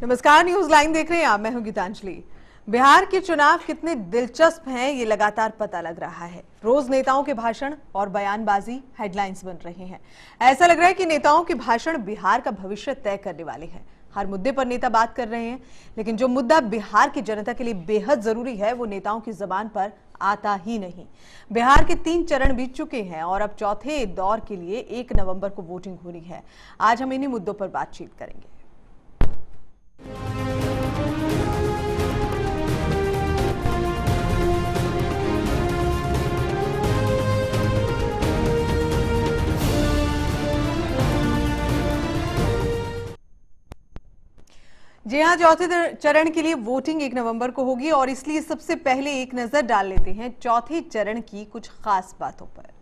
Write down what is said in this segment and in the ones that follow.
नमस्कार, news line देख रहे हैं आप। मैं हूं गीतांजलि। बिहार के चुनाव कितने दिलचस्प हैं ये लगातार पता लग रहा है। रोज नेताओं के भाषण और बयानबाजी हेडलाइंस बन रहे हैं। ऐसा लग रहा है कि नेताओं के भाषण बिहार का भविष्य तय करने वाले हैं। हर मुद्दे पर नेता बात कर रहे हैं, लेकिन जो मुद्दा बिहार की जनता के लिए बेहद जरूरी है वो नेताओं की जबान पर आता ही नहीं। बिहार के 3 चरण बीत चुके हैं और अब चौथे दौर के लिए 1 नवंबर को वोटिंग होनी है। आज हम इन्हीं मुद्दों पर बातचीत करेंगे। जी हाँ, चौथे चरण के लिए वोटिंग 1 नवंबर को होगी और इसलिए सबसे पहले एक नजर डाल लेते हैं चौथे चरण की कुछ खास बातों पर।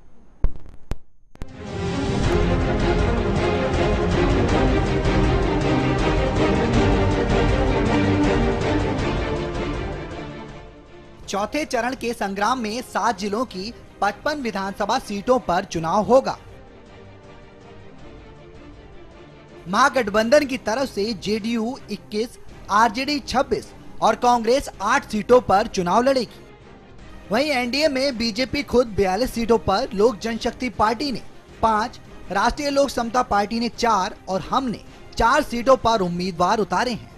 चौथे चरण के संग्राम में 7 जिलों की 55 विधानसभा सीटों पर चुनाव होगा। महागठबंधन की तरफ से जेडीयू 21, आरजेडी 26 और कांग्रेस 8 सीटों पर चुनाव लड़ेगी। वहीं एनडीए में बीजेपी खुद 42 सीटों पर, लोक जनशक्ति पार्टी ने 5, राष्ट्रीय लोक समता पार्टी ने 4 और हम ने 4 सीटों पर उम्मीदवार उतारे हैं।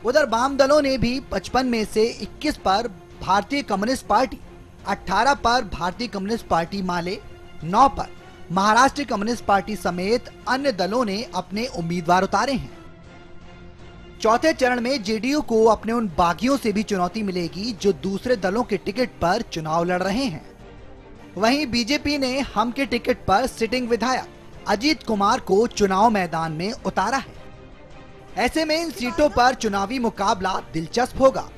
उधर वाम दलों ने भी 55 में से 21 पर भारतीय कम्युनिस्ट पार्टी, 18 पर भारतीय कम्युनिस्ट पार्टी माले, 9 पर महाराष्ट्र कम्युनिस्ट पार्टी समेत अन्य दलों ने अपने उम्मीदवार उतारे हैं। चौथे चरण में जेडीयू को अपने उन बागियों से भी चुनौती मिलेगी जो दूसरे दलों के टिकट पर चुनाव लड़ रहे हैं। वहीं बीजेपी ने हम के टिकट पर सिटिंग विधायक अजीत कुमार को चुनाव मैदान में उतारा है। ऐसे में इन सीटों पर चुनावी मुकाबला दिलचस्प होगा।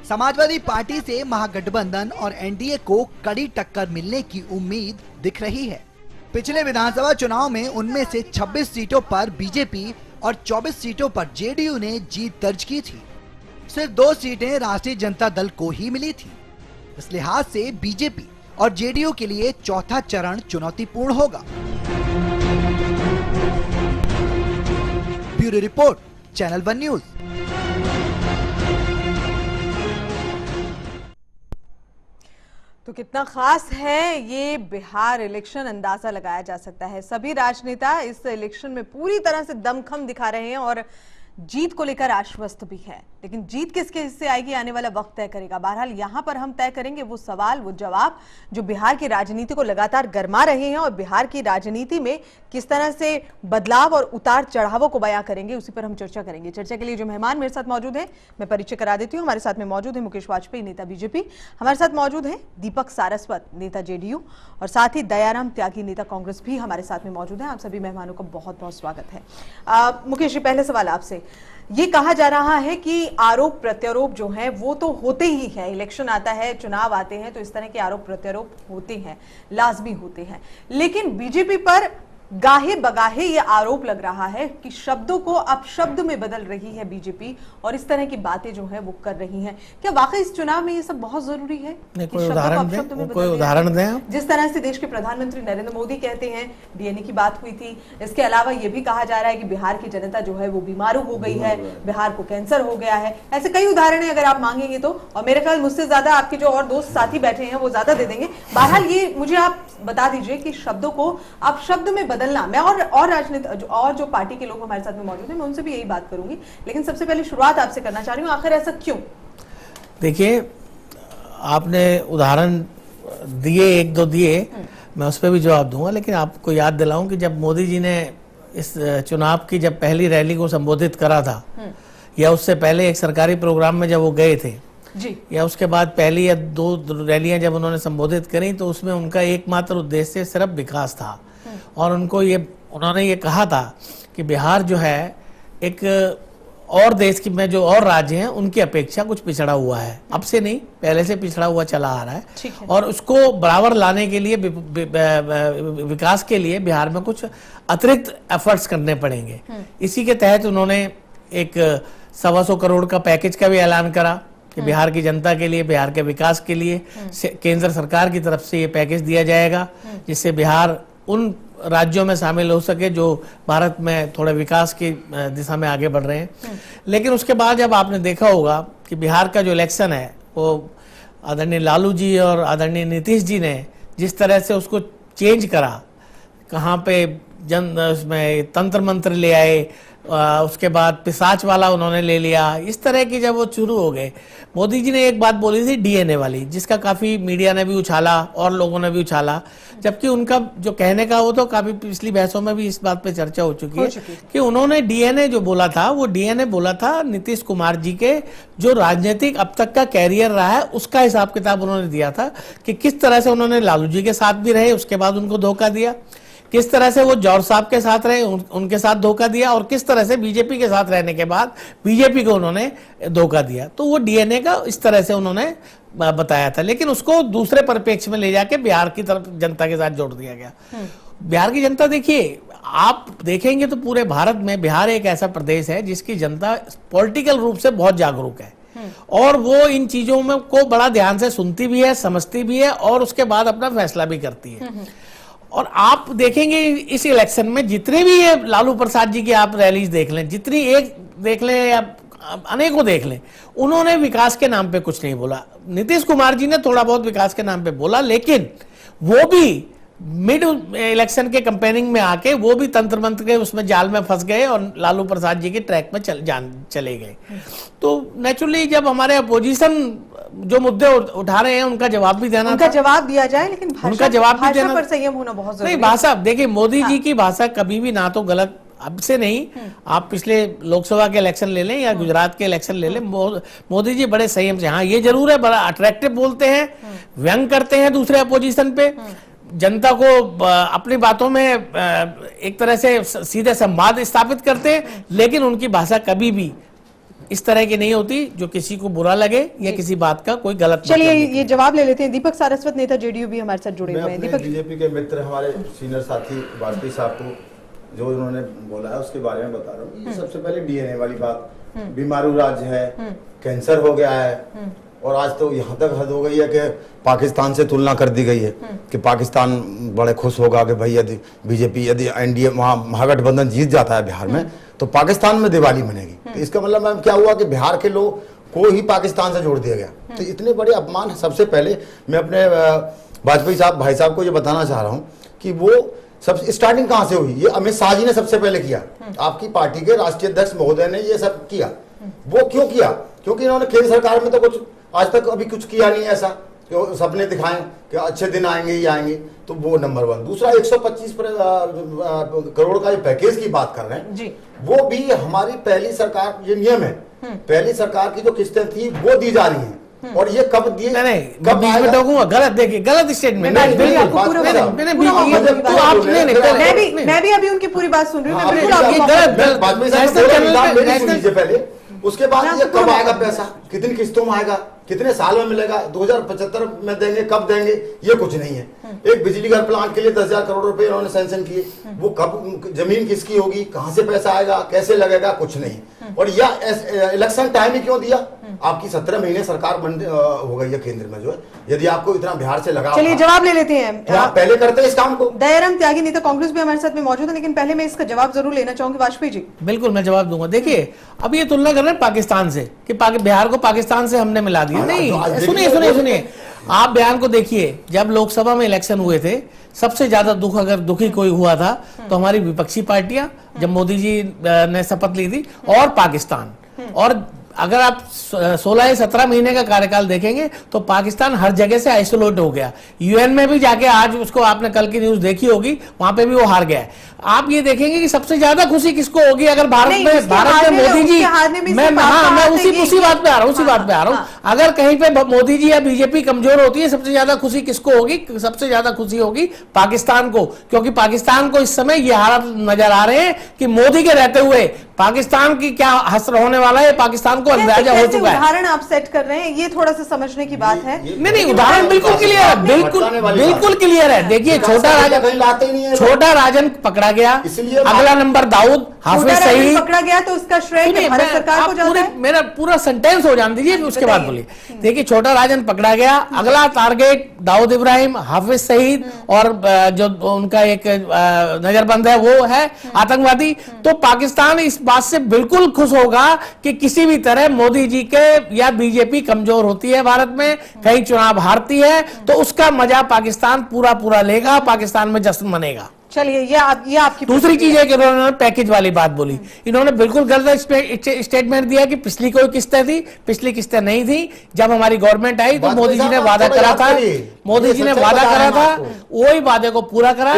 समाजवादी पार्टी से महागठबंधन और एनडीए को कड़ी टक्कर मिलने की उम्मीद दिख रही है। पिछले विधानसभा चुनाव में उनमें से 26 सीटों पर बीजेपी और 24 सीटों पर जेडीयू ने जीत दर्ज की थी। सिर्फ 2 सीटें राष्ट्रीय जनता दल को ही मिली थी। इस लिहाज से बीजेपी और जेडीयू के लिए चौथा चरण चुनौतीपूर्ण होगा। Bureau report, channel 1 news. तो कितना खास है ये बिहार इलेक्शन, अंदाजा लगाया जा सकता है। सभी राजनेता इस इलेक्शन में पूरी तरह से दमखम दिखा रहे हैं और जीत को लेकर आश्वस्त भी है, लेकिन जीत किसके हिस्से आएगी आने वाला वक्त तय करेगा। बहरहाल यहां पर हम तय करेंगे वो सवाल, वो जवाब जो बिहार की राजनीति को लगातार गरमा रहे हैं और बिहार की राजनीति में किस तरह से बदलाव और उतार चढ़ावों को बयां करेंगे, उसी पर हम चर्चा करेंगे। चर्चा के लिए जो मेहमान मेरे साथ मौजूद है मैं परिचय करा देती हूँ। हमारे साथ में मौजूद है मुकेश वाजपेयी, नेता बीजेपी। हमारे साथ मौजूद है दीपक सारस्वत, नेता जेडीयू, और साथ ही दयाराम त्यागी, नेता कांग्रेस भी हमारे साथ में मौजूद है। आप सभी मेहमानों का बहुत बहुत स्वागत है। मुकेश जी, पहले सवाल आपसे। ये कहा जा रहा है कि आरोप प्रत्यारोप जो है वो तो होते ही है, इलेक्शन आता है, चुनाव आते हैं तो इस तरह के आरोप प्रत्यारोप होते हैं, लाजमी होते हैं, लेकिन बीजेपी पर गाहे बगाहे ये आरोप लग रहा है कि शब्दों को अपशब्द में बदल रही है बीजेपी और इस तरह की बातें जो है वो कर रही है। क्या वाकई इस चुनाव में ये सब बहुत जरूरी है? कोई उदाहरण दें। जिस तरह से देश के प्रधानमंत्री नरेंद्र मोदी कहते हैं, डीएनए की बात हुई थी। इसके अलावा ये भी कहा जा रहा है कि बिहार की जनता जो है वो बीमारू हो गई है, बिहार को कैंसर हो गया है। ऐसे कई उदाहरण है अगर आप मांगेंगे तो, और मेरे ख्याल मुझसे ज्यादा आपके जो और दोस्त साथी बैठे हैं वो ज्यादा दे देंगे। बहरहाल ये मुझे आप बता दीजिए कि शब्दों को अपशब्द में बदलना, मैं और राजनीति और जो पार्टी के लोग हमारे साथ में मौजूद हैं मैं उनसे भी यही बात करूंगी, लेकिन सबसे पहले शुरुआत आपसे करना चाह रही हूं, आखिर ऐसा क्यों? देखिए, आपने उदाहरण दिए, 1-2 दिए, मैं उस पर भी जवाब दूंगा, लेकिन आपको याद दिलाऊं कि जब मोदी जी ने इस चुनाव की जब पहली रैली को संबोधित करा था, या उससे पहले एक सरकारी प्रोग्राम में जब वो गए थे जी, या उसके बाद पहली या 2 रैलियां जब उन्होंने संबोधित करी, तो उसमें उनका एकमात्र उद्देश्य सिर्फ विकास था। और उन्होंने ये कहा था कि बिहार जो है एक और देश की में जो और राज्य हैं उनकी अपेक्षा कुछ पिछड़ा हुआ है, अब से नहीं पहले से पिछड़ा हुआ चला आ रहा है, और उसको बराबर लाने के लिए विकास के लिए बिहार में कुछ अतिरिक्त एफर्ट्स करने पड़ेंगे। इसी के तहत उन्होंने एक 125 करोड़ का पैकेज का भी ऐलान करा कि बिहार की जनता के लिए, बिहार के विकास के लिए केंद्र सरकार की तरफ से ये पैकेज दिया जाएगा, जिससे बिहार उन राज्यों में शामिल हो सके जो भारत में थोड़े विकास की दिशा में आगे बढ़ रहे हैं। लेकिन उसके बाद जब आपने देखा होगा कि बिहार का जो इलेक्शन है वो आदरणीय लालू जी और आदरणीय नीतीश जी ने जिस तरह से उसको चेंज करा, कहाँ पे उसमें तंत्र मंत्र ले आए, उसके बाद पिशाच वाला उन्होंने ले लिया, इस तरह की जब वो शुरू हो गए। मोदी जी ने एक बात बोली थी डीएनए वाली, जिसका काफ़ी मीडिया ने भी उछाला और लोगों ने भी उछाला, जबकि उनका जो कहने का वो तो काफ़ी पिछली बहसों में भी इस बात पे चर्चा हो चुकी है कि उन्होंने डीएनए जो बोला था वो डीएनए बोला था नीतीश कुमार जी के जो राजनीतिक अब तक का कैरियर रहा है उसका हिसाब किताब उन्होंने दिया था कि किस तरह से उन्होंने लालू जी के साथ भी रहे, उसके बाद उनको धोखा दिया, किस तरह से वो जौहर साहब के साथ रहे, उनके साथ धोखा दिया, और किस तरह से बीजेपी के साथ रहने के बाद बीजेपी को उन्होंने धोखा दिया। तो वो डीएनए का इस तरह से उन्होंने बताया था, लेकिन उसको दूसरे परिप्रेक्ष्य में ले जाके बिहार की तरफ जनता के साथ जोड़ दिया गया। बिहार की जनता, देखिए आप देखेंगे तो पूरे भारत में बिहार एक ऐसा प्रदेश है जिसकी जनता पॉलिटिकल रूप से बहुत जागरूक है और वो इन चीजों में को बड़ा ध्यान से सुनती भी है, समझती भी है और उसके बाद अपना फैसला भी करती है। और आप देखेंगे इस इलेक्शन में जितने भी ये लालू प्रसाद जी की आप रैलीज देख लें, जितनी एक देख लें या अनेकों देख लें, उन्होंने विकास के नाम पे कुछ नहीं बोला। नीतीश कुमार जी ने थोड़ा बहुत विकास के नाम पे बोला, लेकिन वो भी मिड इलेक्शन के कंपेनिंग में आके वो भी तंत्र मंत्र के उसमें जाल में फंस गए और लालू प्रसाद जी के ट्रैक में चले गए। तो नेचुरली जब हमारे अपोजिशन जो मुद्दे उठा रहे हैं उनका जवाब भी देना, उनका जवाब दिया जाए, लेकिन उनका जवाब भी देना पर संयम होना बहुत जरूरी है। नहीं, भाषा देखिए, मोदी जी की भाषा कभी भी ना तो गलत, अब से नहीं, आप पिछले लोकसभा के इलेक्शन ले लें या गुजरात के इलेक्शन ले लें, मोदी जी बड़े संयम से, हाँ ये जरूर है बड़ा अट्रैक्टिव बोलते हैं, व्यंग करते हैं दूसरे अपोजिशन पे, जनता को अपनी बातों में एक तरह से सीधे संवाद स्थापित करते हैं, लेकिन उनकी भाषा कभी भी इस तरह की नहीं होती जो किसी को बुरा लगे या किसी बात का कोई गलत। चलिए ये जवाब ले लेते हैं। दीपक सारस्वत, नेता जेडीयू भी हमारे साथ जुड़े हुए हैं। दीपक, बीजेपी के मित्र हमारे सीनियर साथी वाजपेयी साहब को जो उन्होंने बोला है उसके बारे में बता रहा हूँ। ये सबसे पहले डीएनए वाली बात, बीमारू राज्य है, कैंसर हो गया है और आज तो यहाँ तक हद हो गई है कि पाकिस्तान से तुलना कर दी गई है कि पाकिस्तान बड़े खुश होगा कि भाई यदि बीजेपी, यदि एनडीए वहाँ महागठबंधन जीत जाता है बिहार में तो पाकिस्तान में दिवाली मनेगी। तो इसका मतलब मैम क्या हुआ कि बिहार के लोग को ही पाकिस्तान से जोड़ दिया गया। तो इतने बड़े अपमान, सबसे पहले मैं अपने वाजपेयी साहब भाई साहब को ये बताना चाह रहा हूँ कि वो सब स्टार्टिंग कहाँ से हुई, ये अमित शाह जी ने सबसे पहले किया। आपकी पार्टी के राष्ट्रीय अध्यक्ष महोदय ने ये सब किया। वो क्यों किया? क्योंकि इन्होंने केंद्र सरकार में तो कुछ आज तक अभी कुछ किया नहीं ऐसा, तो सपने दिखाएं कि अच्छे दिन आएंगे ही आएंगे, तो वो नंबर वन। दूसरा 125 करोड़ का ये पैकेज की बात कर रहे हैं जी, वो भी हमारी पहली सरकार, ये नियम है, पहली सरकार की जो किस्तें थी वो दी जा रही हैं और ये कब दिए, कब आएगा? गलत, देखिए गलत स्टेटमेंट। मैं भी अभी उनकी पूरी बात सुन रही हूँ, पहले उसके बाद ये कब आएगा पैसा, कितनी किस्तों में आएगा, कितने साल में मिलेगा, 2075 में देंगे, कब देंगे, ये कुछ नहीं है। एक बिजली घर प्लांट के लिए 10,000 करोड़ रुपए उन्होंने सैंक्शन किए, वो कब, जमीन किसकी होगी, कहां से पैसा आएगा, कैसे लगेगा, कुछ नहीं। और यह इलेक्शन टाइम ही क्यों दिया? आपकी 17 महीने सरकार बंद हो गई है केंद्र में जो है, यदि आपको इतना बिहार से लगा। चलिए जवाब ले लेते हैं, तो आप पहले करते हैं इस काम को। दयाराम त्यागी, नेता कांग्रेस भी हमारे साथ में मौजूद है, लेकिन पहले मैं इसका जवाब जरूर लेना चाहूंगी। वाजपेयी जी। बिल्कुल मैं जवाब दूंगा। देखिए अब ये तुलना कर रहे हैं पाकिस्तान से कि बिहार को पाकिस्तान से हमने मिला दिया, नहीं। सुनिए, आप बयान को देखिए। जब लोकसभा में इलेक्शन हुए थे, सबसे ज्यादा दुख अगर दुखी कोई हुआ था तो हमारी विपक्षी पार्टियां, जब मोदी जी ने शपथ ली थी, और पाकिस्तान। और अगर आप 16 या 17 महीने का कार्यकाल देखेंगे तो पाकिस्तान हर जगह से आइसोलेट हो गया। यूएन में भी जाके, आज उसको आपने कल की न्यूज देखी होगी, वहां पे भी वो हार गया है। आप ये देखेंगे कि सबसे ज्यादा खुशी किसको होगी अगर भारत में मोदी जी, मैं उसी बात पे आ रहा हूँ, अगर कहीं पे मोदी जी या बीजेपी कमजोर होती है, सबसे ज्यादा खुशी किसको होगी? सबसे ज्यादा खुशी होगी पाकिस्तान को, क्योंकि पाकिस्तान को इस समय ये हालात नजर आ रहे हैं कि मोदी के रहते हुए पाकिस्तान की क्या हसर होने वाला है, पाकिस्तान को अंदाजा हो चुका है। उदाहरण आप सेट कर रहे हैं, ये थोड़ा सा समझने की बात है। नहीं, उदाहरण बिल्कुल क्लियर है, बिल्कुल क्लियर है। देखिए, छोटा राजन पकड़ा गया, अगला नंबर दाऊद, हाफिज सईद पकड़ा गया, तो उसका श्रेय भारत सरकार को जाता है। मेरा पूरा सेंटेंस हो जाने दीजिए, उसके बाद बोलिए। देखिए, छोटा राजन पकड़ा गया, अगला टारगेट दाऊद इब्राहिम, हाफिज सईद और जो उनका एक नजरबंद है वो है आतंकवादी। तो पाकिस्तान इस बात से बिल्कुल खुश होगा कि किसी भी तरह मोदी जी के या बीजेपी कमजोर होती है भारत में, कहीं चुनाव हारती है, तो उसका मजा पाकिस्तान पूरा लेगा, पाकिस्तान में जश्न मनेगा। चलिए, ये आपकी दूसरी चीज है कि इन्होंने पैकेज वाली बात बोली। इन्होंने बिल्कुल गलत स्टेटमेंट दिया कि पिछली कोई किस्तें थी, पिछली किस्तें नहीं थी। जब हमारी गवर्नमेंट आई तो मोदी जी ने वादा करा था, वही वादे को पूरा करा।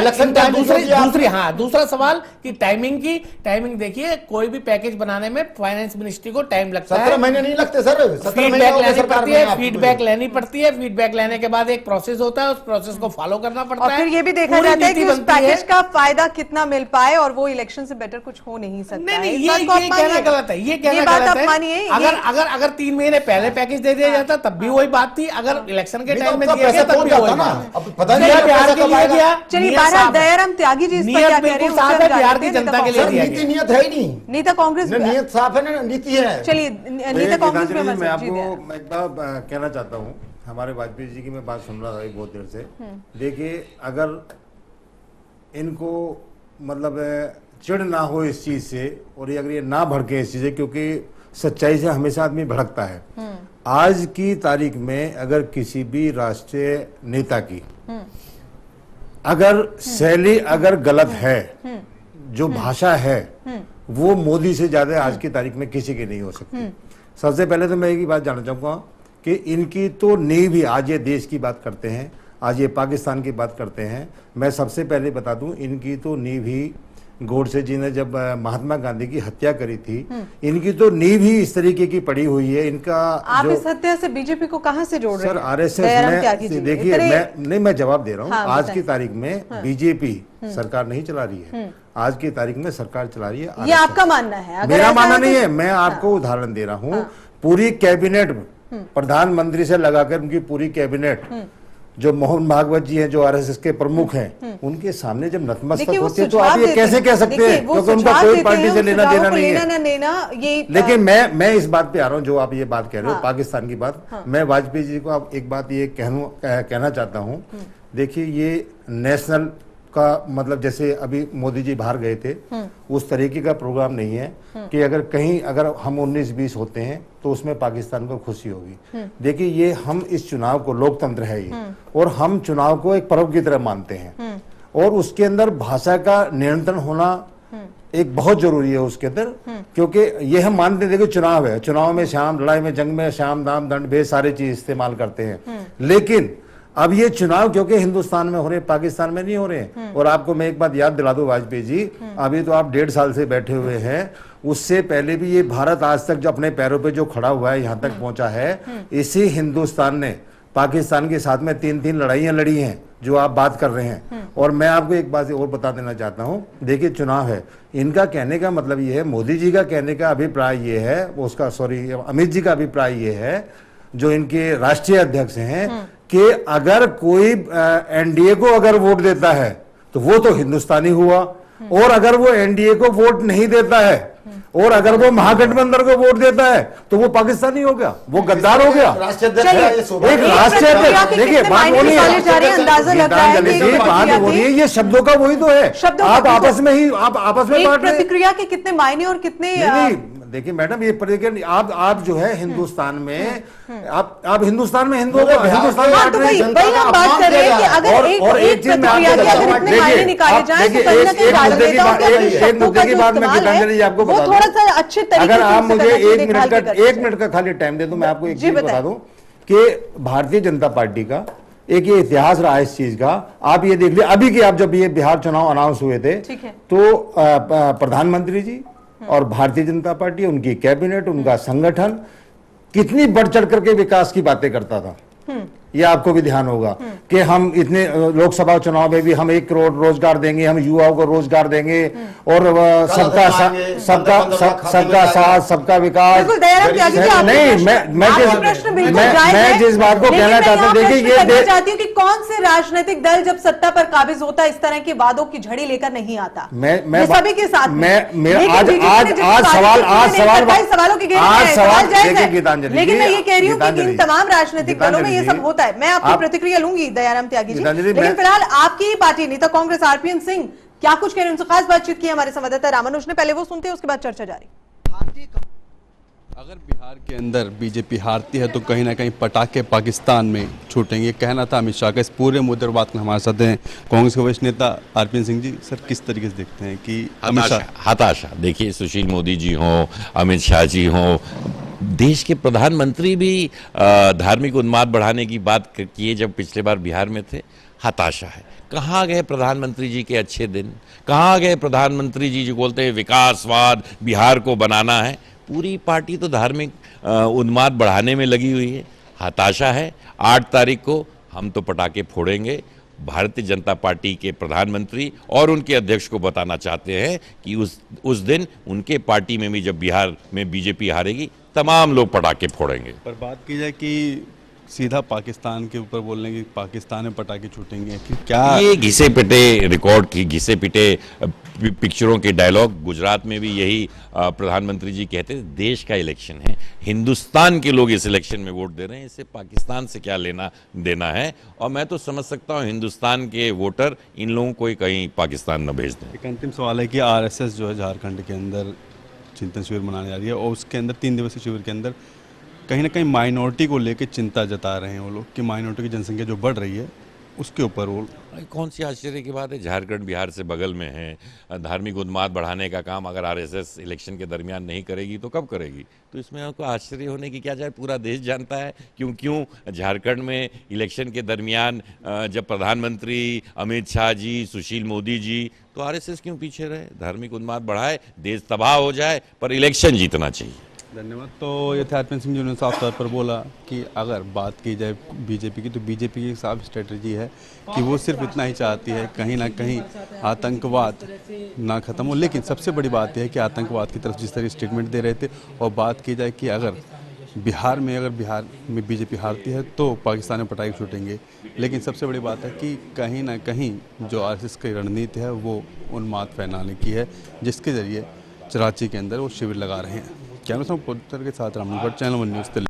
दूसरा सवाल कि टाइमिंग देखिए, कोई भी पैकेज बनाने में फाइनेंस मिनिस्ट्री को टाइम लगता है, 17 महीने नहीं लगते सर, फीडबैक लेनी पड़ती है, फीडबैक लेने के बाद एक प्रोसेस होता है, उस प्रोसेस को फॉलो करना पड़ता है। और फिर ये भी देखा जाता है कि उस पैकेज का फायदा कितना मिल पाए, और वो इलेक्शन से बेटर कुछ हो नहीं सकता। नहीं, ये कहना गलत है, ये कहना गलत है। अगर 3 महीने पहले पैकेज दे दिया जाता तब भी वही बात थी, अगर इलेक्शन के टाइम में दिया गया तब भी वही बात। चलिए, बहरहाल दयाराम त्यागी जी इस पर क्या कह रहे हैं? बिहार की जनता के लिए नीति नियत है ही नहीं, नीता कांग्रेस नियत साफ है ना, नीति है। चलिए, नीता कांग्रेस में मैं आपको एक बात कहना चाहता हूँ। हमारे वाजपेयी जी की मैं बात सुन रहा था बहुत देर से। देखिए, अगर इनको मतलब चिढ़ ना हो इस चीज से, और अगर ये ना भड़के इस चीज से, क्योंकि सच्चाई से हमेशा आदमी भड़कता है। आज की तारीख में अगर किसी भी राष्ट्रीय नेता की अगर शैली अगर गलत है, जो भाषा है, वो मोदी से ज्यादा आज की तारीख में किसी की नहीं हो सकती। सबसे पहले तो मैं एक ही बात जानना चाहूंगा कि इनकी तो नींव भी, आज ये देश की बात करते हैं, आज ये पाकिस्तान की बात करते हैं। मैं सबसे पहले बता दूं, इनकी तो नींव ही गोडसे जी ने जब महात्मा गांधी की हत्या करी थी, इनकी तो नींव ही इस तरीके की पड़ी हुई है। इनका आप इस हत्या से बीजेपी को कहां से जोड़ रहे हैं? सर, आरएसएस में देखिए, मैं जवाब दे रहा हूँ। आज की तारीख में बीजेपी सरकार नहीं चला रही है, आज की तारीख में सरकार चला रही है। ये आपका मानना है? मेरा मानना नहीं है, मैं आपको उदाहरण दे रहा हूँ। पूरी कैबिनेट, प्रधानमंत्री से लगाकर उनकी पूरी कैबिनेट, जो मोहन भागवत जी हैं, जो आरएसएस के प्रमुख हैं, उनके सामने जब नतमस्तक होते हैं तो आप ये कैसे कह सकते हैं? क्योंकि उनका कोई पार्टी से लेना देना नहीं है। लेकिन मैं इस बात पे आ रहा हूँ, जो आप ये बात कह रहे हो, पाकिस्तान की बात। मैं वाजपेयी जी को आप एक बात ये कहना चाहता हूँ। देखिए, ये नेशनल का मतलब, जैसे अभी मोदी जी बाहर गए थे, उस तरीके का प्रोग्राम नहीं है कि अगर कहीं अगर हम 19-20 होते हैं तो उसमें पाकिस्तान को खुशी होगी। देखिए, ये हम इस चुनाव को, लोकतंत्र है ये, और हम चुनाव को एक पर्व की तरह मानते हैं, और उसके अंदर भाषा का नियंत्रण होना एक बहुत जरूरी है उसके अंदर। क्योंकि ये हम मानते हैं, देखिए चुनाव है, चुनाव में शाम, लड़ाई में, जंग में शाम, दाम, दंड, भेद, सारी चीज इस्तेमाल करते हैं। लेकिन अब ये चुनाव क्योंकि हिंदुस्तान में हो रहे हैं, पाकिस्तान में नहीं हो रहे हैं। और आपको मैं एक बात याद दिला दूं वाजपेयी जी, अभी तो आप 1.5 साल से बैठे हुए हैं, उससे पहले भी ये भारत आज तक जो अपने पैरों पे जो खड़ा हुआ है, यहाँ तक पहुंचा है, इसी हिंदुस्तान ने पाकिस्तान के साथ में 3-3 लड़ाइयां लड़ी हैं, जो आप बात कर रहे हैं। और मैं आपको एक बात और बता देना चाहता हूँ। देखिए, चुनाव है, इनका कहने का मतलब ये है, मोदी जी का कहने का अभिप्राय ये है, उसका अमित जी का अभिप्राय ये है, जो इनके राष्ट्रीय अध्यक्ष हैं, कि अगर कोई एनडीए को अगर वोट देता है तो वो तो हिंदुस्तानी हुआ, और अगर वो एनडीए को वोट नहीं देता है, और अगर वो महागठबंधन को वोट देता है, तो वो पाकिस्तानी हो गया, वो गद्दार हो गया। एक राष्ट्रीय अध्यक्ष, देखिए बात बोलिए, बात बोलिए, ये शब्दों का वही तो है। आप आपस में ही आप आपस में बांट रहे हैं। प्रतिक्रिया के कितने मायने और कितने देखिए मैडम, ये प्रतिक्रिया आप जो है हिंदुस्तान में, आप हिंदुस्तान में हिंदुओं को हिंदुस्तान में बांट रहे हैं। हम बात कर रहे हैं कि अगर एक चीज में एक मुद्दे की बात मैं गीतांजलि जी आपको बता दूं, थोड़ा सा अच्छे तरीके से, अगर आप मुझे 1 मिनट का खाली टाइम दे दो, मैं आपको एक चीज बता दूं कि भारतीय जनता पार्टी का एक ये इतिहास रहा है इस चीज का। आप ये देख लीजिए, अभी की आप जब ये बिहार चुनाव अनाउंस हुए थे, तो प्रधानमंत्री जी और भारतीय जनता पार्टी, उनकी कैबिनेट, उनका संगठन कितनी बढ़ चढ़ करके विकास की बातें करता था, ये आपको भी ध्यान होगा। कि हम इतने लोकसभा चुनाव में भी हम 1 करोड़ रोजगार देंगे, हम युवाओं को रोजगार देंगे और सबका साथ सबका विकास। नहीं, मैं जिस बात को कहना चाहता हूँ, देखिए ये चाहती हूँ कि कौन से राजनीतिक दल जब सत्ता पर काबिज होता है इस तरह के वादों की झड़ी लेकर नहीं आता। मैं सभी के साथ सवालों की गीतांजलि, लेकिन मैं ये कह रही हूँ कि इन तमाम राजनीतिक दलों में ये सब होता है। मैं आपकी प्रतिक्रिया लूंगी दयाराम त्यागी जी, लेकिन फिलहाल आपकी ही पार्टी नेता कांग्रेस आरपीएन सिंह क्या कुछ कह रहे हैं, उनसे खास बातचीत की हमारे संवाददाता रामानुज ने। पहले वो सुनते हैं, उसके बाद चर्चा जारी। अगर बिहार के अंदर बीजेपी हारती है तो कहीं ना कहीं पटाखे पाकिस्तान में छूटेंगे, कहना था अमित शाह का। इस पूरे मुद्दे पर बात करने हमारे साथ हैं कांग्रेस के वरिष्ठ नेता आरपीएन सिंह जी। सर, किस तरीके से देखते हैं कि हताशा देखिए, सुशील मोदी जी हों, अमित शाह जी हों, देश के प्रधानमंत्री भी धार्मिक उन्माद बढ़ाने की बात किए जब पिछले बार बिहार में थे। हताशा है। कहाँ गए प्रधानमंत्री जी के अच्छे दिन? कहाँ गए प्रधानमंत्री जी जो बोलते हैं विकासवाद बिहार को बनाना है? पूरी पार्टी तो धार्मिक उन्माद बढ़ाने में लगी हुई है। हताशा है। 8 तारीख को हम तो पटाखे फोड़ेंगे। भारतीय जनता पार्टी के प्रधानमंत्री और उनके अध्यक्ष को बताना चाहते हैं कि उस दिन उनके पार्टी में भी जब बिहार में बीजेपी हारेगी तमाम लोग पटाखे फोड़ेंगे। पर बात की जाए कि सीधा पाकिस्तान के ऊपर बोलने की पाकिस्तान में पटाखे छूटेंगे कि क्या? ये घिसे पिटे रिकॉर्ड की घिसे पिटे पिक्चरों के डायलॉग। गुजरात में भी यही प्रधानमंत्री जी कहते थे। देश का इलेक्शन है, हिंदुस्तान के लोग इस इलेक्शन में वोट दे रहे हैं, इससे पाकिस्तान से क्या लेना देना है। और मैं तो समझ सकता हूँ हिंदुस्तान के वोटर इन लोगों को कहीं पाकिस्तान न भेज दें। एक अंतिम सवाल है कि आरएसएस जो है झारखंड के अंदर चिंतन शिविर मनाने जा रही है और उसके अंदर 3 दिवसीय शिविर के अंदर कहीं ना कहीं माइनॉरिटी को लेकर चिंता जता रहे हैं वो लोग कि माइनॉरिटी की जनसंख्या जो बढ़ रही है उसके ऊपर वो। कौन सी आश्चर्य की बात है? झारखंड बिहार से बगल में है। धार्मिक उन्माद बढ़ाने का काम अगर आरएसएस इलेक्शन के दरमियान नहीं करेगी तो कब करेगी? तो इसमें आपको आश्चर्य होने की क्या? जाए पूरा देश जानता है क्यों झारखंड में इलेक्शन के दरमियान जब प्रधानमंत्री अमित शाह जी, सुशील मोदी जी, तो आरएसएस क्यों पीछे रहे? धार्मिक उन्माद बढ़ाए, देश तबाह हो जाए, पर इलेक्शन जीतना चाहिए। धन्यवाद। तो ये थे आरपीएन सिंह जी ने साफ तौर पर बोला कि अगर बात की जाए बीजेपी की तो बीजेपी की साफ स्ट्रेटजी है कि वो सिर्फ इतना ही चाहती है कहीं ना कहीं आतंकवाद ना ख़त्म हो। लेकिन सबसे बड़ी बात यह है कि आतंकवाद की तरफ जिस तरह स्टेटमेंट दे रहे थे, और बात की जाए कि अगर बिहार में बीजेपी हारती है तो पाकिस्तान में पटाखे छूटेंगे। लेकिन सबसे बड़ी बात है कि कहीं ना कहीं जो आरएसएस की रणनीति है वो उन्माद फैलाने की है, जिसके जरिए कराची के अंदर वो शिविर लगा रहे हैं। कैमरा के साथ रामनगर, चैनल 1 न्यूज़ दिल्ली।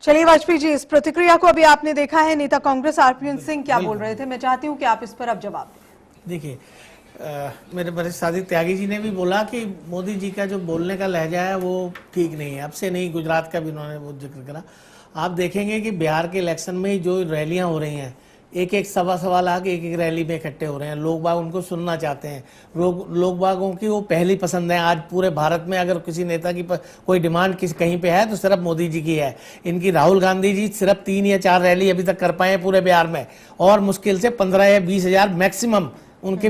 चलिए वाजपेयी जी, इस प्रतिक्रिया को अभी आपने देखा है, नेता कांग्रेस आरपीएन सिंह क्या बोल रहे थे, मैं चाहती हूं कि आप इस पर अब जवाब दें। देखिए, मेरे वरिष्ठ साथी त्यागी जी ने भी बोला कि मोदी जी का जो बोलने का लहजा है वो ठीक नहीं है। अब से नहीं, गुजरात का भी उन्होंने वो जिक्र करा। आप देखेंगे कि बिहार के इलेक्शन में जो रैलियां हो रही हैं, एक सवा लाख एक रैली में इकट्ठे हो रहे हैं। लोग बाग उनको सुनना चाहते हैं। लोग बागों की वो पहली पसंद है। आज पूरे भारत में अगर किसी नेता की कोई डिमांड कहीं पे है तो सिर्फ मोदी जी की है। इनकी राहुल गांधी जी सिर्फ 3 या 4 रैली अभी तक कर पाए हैं पूरे बिहार में, और मुश्किल से 15 या 20 हजार मैक्सिमम उनके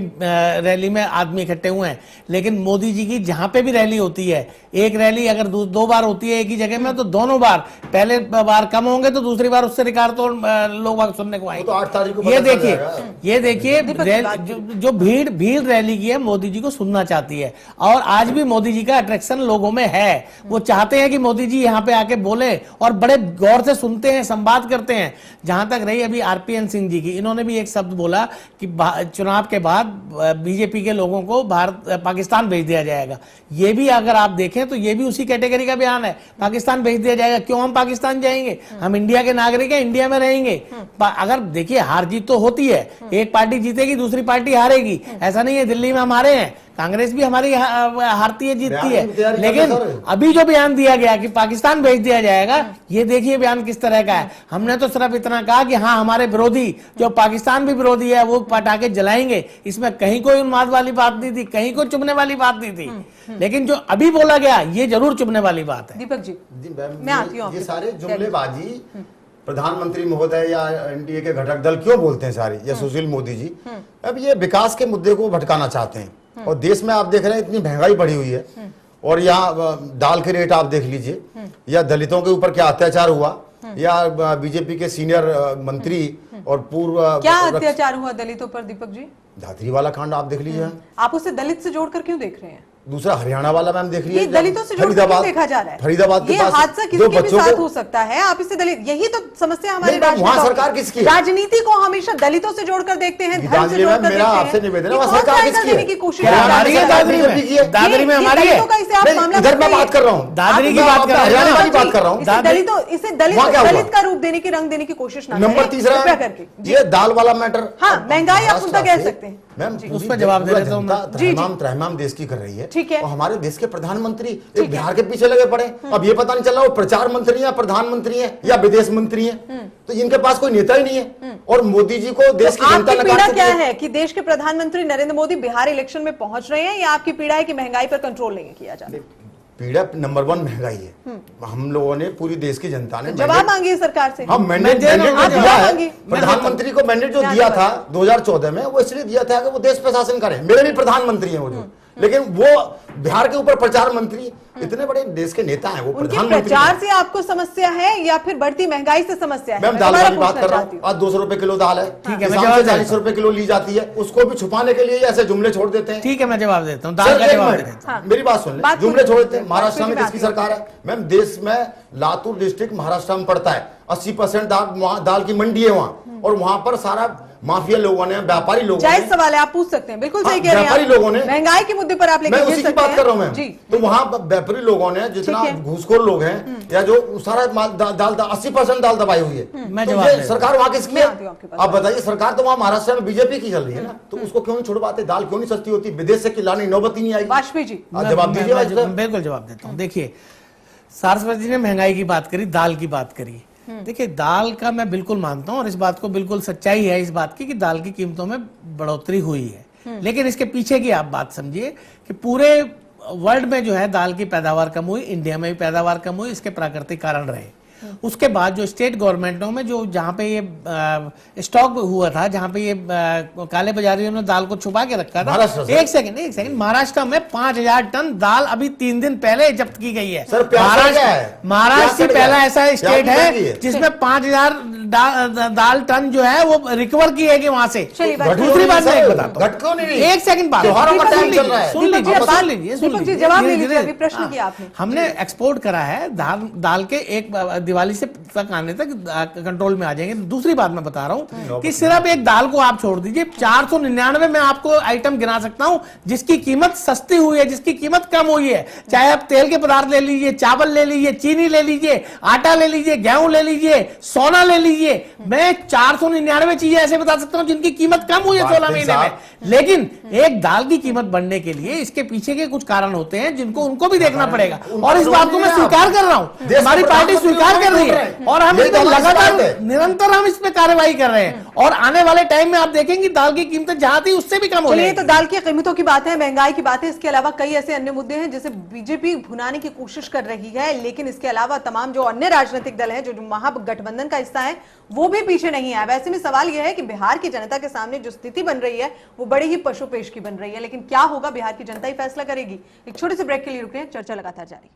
रैली में आदमी इकट्ठे हुए हैं। लेकिन मोदी जी की जहां पे भी रैली होती है, एक रैली अगर 2 बार होती है एक ही जगह में, तो दोनों बार, पहले बार कम होंगे तो दूसरी बार उससे रिकॉर्ड तो लोग सुनने को आएंगे। तो 8 तारीख को ये देखिए जो भीड़ रैली की है, मोदी जी को सुनना चाहती है। और आज भी मोदी जी का अट्रैक्शन लोगों में है। वो चाहते हैं कि मोदी जी यहाँ पे आके बोले और बड़े गौर से सुनते हैं, संवाद करते हैं। जहां तक रही अभी आरपीएन सिंह जी की, इन्होंने भी एक शब्द बोला कि चुनाव के बाद बीजेपी के लोगों को पाकिस्तान भेज दिया जाएगा। ये भी अगर आप देखें तो ये भी उसी कैटेगरी का बयान है। पाकिस्तान भेज दिया जाएगा। क्यों हम पाकिस्तान जाएंगे? हम इंडिया के नागरिक हैं, इंडिया में रहेंगे। अगर देखिए, हार जीत तो होती है, एक पार्टी जीतेगी दूसरी पार्टी हारेगी। ऐसा नहीं है दिल्ली में हम हारे हैं, कांग्रेस भी हमारी हारती है जीतती है। लेकिन अभी जो बयान दिया गया कि पाकिस्तान भेज दिया जाएगा, ये देखिए बयान किस तरह का है। हमने तो सिर्फ इतना कहा कि हाँ, हमारे विरोधी जो पाकिस्तान भी विरोधी है वो पटाखे जलाएंगे। इसमें कहीं कोई उन्माद वाली बात नहीं थी, कहीं कोई चुभने वाली बात नहीं थी। लेकिन जो अभी बोला गया ये जरूर चुभने वाली बात है। दीपक जी, मैं आती हूँ। ये सारे जुमलेबाजी प्रधानमंत्री महोदय या एनडीए के घटक दल क्यों बोलते हैं सारी, या सुशील मोदी जी? अब ये विकास के मुद्दे को भटकाना चाहते हैं। और देश में आप देख रहे हैं इतनी महंगाई बढ़ी हुई है, और यहाँ दाल के रेट आप देख लीजिए, या दलितों के ऊपर क्या अत्याचार हुआ, या बीजेपी के सीनियर मंत्री और पूर्व क्या अत्याचार हुआ दलितों पर दीपक जी? दादरी वाला कांड आप देख लीजिए। आप उसे दलित से जोड़कर क्यों देख रहे हैं? दूसरा हरियाणा वाला मैम देख ये लीजिए, दलितों से जोड़कर क्यों देखा जा रहा है? फरीदाबाद के ये पास हादसा जो किसके भी बच्चों साथ को हो सकता है, आप इसे दलित, यही तो समस्या हमारे नहीं, वहाँ राजनेताओं सरकार की। किसकी है? राजनीति को हमेशा दलितों से जोड़कर देखते हैं, धर्म से गीतांजलि जोड़कर मैम, मेरा देखते आपसे हैं। निवेदन है, ये वहाँ कौन सरकार सा किसकी देने है? की कोशिश क्या कर रहा हमारी है है? दादरी में? बीजेपी की है? दादरी में ये हमारी है। दलितों का इसे आप नहीं, मामला इधर मैं मत बात कर रहा हूँ, दादरी की मैं बात आपका कर रहा हूँ। हरियाणा वाली जी, बात कर रहा हूँ। इसे दलित वहाँ क्या हुआ? दलित का रूप देने की, रंग देने की कोशिश ना नंबर करें, तीसरा कृपया करके। जी। ये दाल वाला मैटर, हाँ, महंगाई आप मुद्दा कह सकते हैं। मैम उस पर जवाब दे देता हूं मैं। त्रहमाम त्रहमाम देश की कर रही है, ठीक है। और हमारे देश के प्रधानमंत्री एक बिहार के पीछे लगे पड़े। अब ये पता नहीं चल रहा वो प्रचार मंत्री है, प्रधानमंत्री है या विदेश मंत्री है, तो इनके पास कोई नेता ही नहीं है। और मोदी जी को देश की जनता आपकी नकार पीड़ा चुकी क्या है। है कि देश के प्रधानमंत्री नरेंद्र मोदी बिहार इलेक्शन में पहुंच रहे हैं, या आपकी पीड़ा है कि महंगाई पर कंट्रोल नहीं किया जा रहा? पीड़ा नंबर 1 महंगाई है। हम लोगों ने, पूरी देश की जनता ने जवाब मांगिए सरकार से। हम मैंडेट दे रहा हूं, जो दिया जवाब है, मांगिए। प्रधानमंत्री को मैंडेट जो क्या दिया जवाब? था 2014 में, वो इसलिए दिया था कि वो देश पे शासन करें। मेरे भी प्रधानमंत्री हैं वो जो, लेकिन वो बिहार के ऊपर प्रचार मंत्री, इतने बड़े देश के नेता हैं वो, उनके प्रधानमंत्री प्रचार से आपको समस्या है या फिर बढ़ती महंगाई से समस्या है? मैम मैं दाल दोबारा वाली बात पूछना कर रहा चाहती हूँ। हूँ। आज 200 रुपए किलो दाल है, ठीक है, मैं किसान जवाब से देता 40 रुपए किलो ली जाती है, उसको भी छुपाने के लिए ऐसे जुमले छोड़ देते हैं। ठीक है, मैं जवाब देता हूँ, सर, दाल का एक जवाब मिनट, दे देता हूँ। मेरी बात सुन ले, बात जुमले सुनिए। छोड़ते हैं। महाराष्ट्र में बात किसकी सुनिए। सरकार है मैम? देश में लातूर डिस्ट्रिक्ट महाराष्ट्र में पड़ता है, 80% दाल की मंडी है वहाँ, और वहाँ पर सारा माफिया लोगों ने, व्यापारी लोगों जायज ने, सवाल है, आप पूछ सकते हैं, बिल्कुल सही हाँ, कह रहे हैं व्यापारी आप। लोगों ने, महंगाई के मुद्दे पर आप लेकर मैं गिर उसी की सकते बात हैं। कर रहा हूँ मैम। जी, तो वहाँ व्यापारी लोगों ने जितना ठीक है। घूसखोर लोग हैं, या जो सारा दाल 80% दाल दबाई हुई है, मैं तो जवाब ये दे सरकार वहाँ किसकी मैं है? आती हूँ आपके पास। आप बताइए, सरकार तो वहाँ महाराष्ट्र में बीजेपी की चल रही है ना, तो उसको क्यों नहीं छुड़वाते? दाल क्यों नहीं सस्ती होती? विदेश से खिलानी नौबत ही नहीं आई। वाजपेयी जी, आप जवाब दीजिए आज तक। बिल्कुल जवाब देता हूँ। देखिए, सारस्वती जी ने महंगाई की बात करी, दाल की बात करी। देखिए, दाल का मैं बिल्कुल मानता हूँ, और इस बात को बिल्कुल सच्चाई है इस बात की कि दाल की कीमतों में बढ़ोतरी हुई है। लेकिन इसके पीछे की आप बात समझिए कि पूरे वर्ल्ड में जो है दाल की पैदावार कम हुई, इंडिया में भी पैदावार कम हुई, इसके प्राकृतिक कारण रहे। उसके बाद जो स्टेट गवर्नमेंटों में जो जहाँ पे ये स्टॉक हुआ था, जहाँ पे ये काले बाजारियों ने दाल को छुपा के रखा था, महाराष्ट्र से? एक सेकंड, महाराष्ट्र में 5000 टन दाल अभी 3 दिन पहले जब्त की गई है। सर, प्याज क्या है? महाराष्ट्र प्याज पहला क्या है? ऐसा प्याज स्टेट महंगी है है। जिसमें 5000 दाल टन जो है वो रिकवर की है वहां से। चलिए, बात दूसरी बात मैं एक बताता हूँ, घट क्यों नहीं रही? एक सेकंड बात, त्योहारों का दीपक टाइम जी, चल रहा है। सुन दीपक लीजिए, जी, सुन बात- लीजिए, दीपक जी, जवाब ले लीजिए, धीरे-धीरे। अभी प्रश्न हाँ, किया आपने। हमने एक्सपोर्ट करा है दाल के एक दिवाली से तक आने तक कंट्रोल में आ जाएंगे। दूसरी बात मैं बता रहा हूँ कि सिर्फ एक दाल को आप छोड़ दीजिए, 499 में आपको आइटम गिना सकता हूं जिसकी कीमत सस्ती हुई है, जिसकी कीमत कम हुई है। चाहे आप तेल के पदार्थ ले लीजिए, चावल ले लीजिए, चीनी ले लीजिए, आटा ले लीजिए, गेहूं ले लीजिए, सोना ले लीजिए, मैं 499 चीजें ऐसे बता सकता हूं जिनकी कीमत कम हुई है 16 महीने में। लेकिन एक दाल की कीमत बढ़ने के लिए इसके पीछे के कुछ कारण होते हैं जिनको उनको भी देखना पड़ेगा, और इस बात को मैं स्वीकार कर रहा हूं, हमारी पार्टी स्वीकार कर रही है, और हम इस पर लगातार निरंतर हम इस पे कार्रवाई कर रहे हैं, और आने वाले टाइम में आप देखेंगे दाल की कीमतें जहां थी उससे भी कम हो चलिए, जाएगी। तो दाल की कीमतों की बात है, महंगाई की बात है, इसके अलावा कई ऐसे अन्य मुद्दे हैं जिसे बीजेपी भुनाने की कोशिश कर रही है, लेकिन इसके अलावा तमाम जो अन्य राजनीतिक दल हैं, जो महागठबंधन का हिस्सा है, वो भी पीछे नहीं आया। वैसे में सवाल यह है कि बिहार की जनता के सामने जो स्थिति बन रही है वो बड़ी ही पशुपेश की बन रही है, लेकिन क्या होगा बिहार की जनता ही फैसला करेगी। एक छोटे से ब्रेक के लिए रुक रहे हैं, चर्चा लगातार जारी।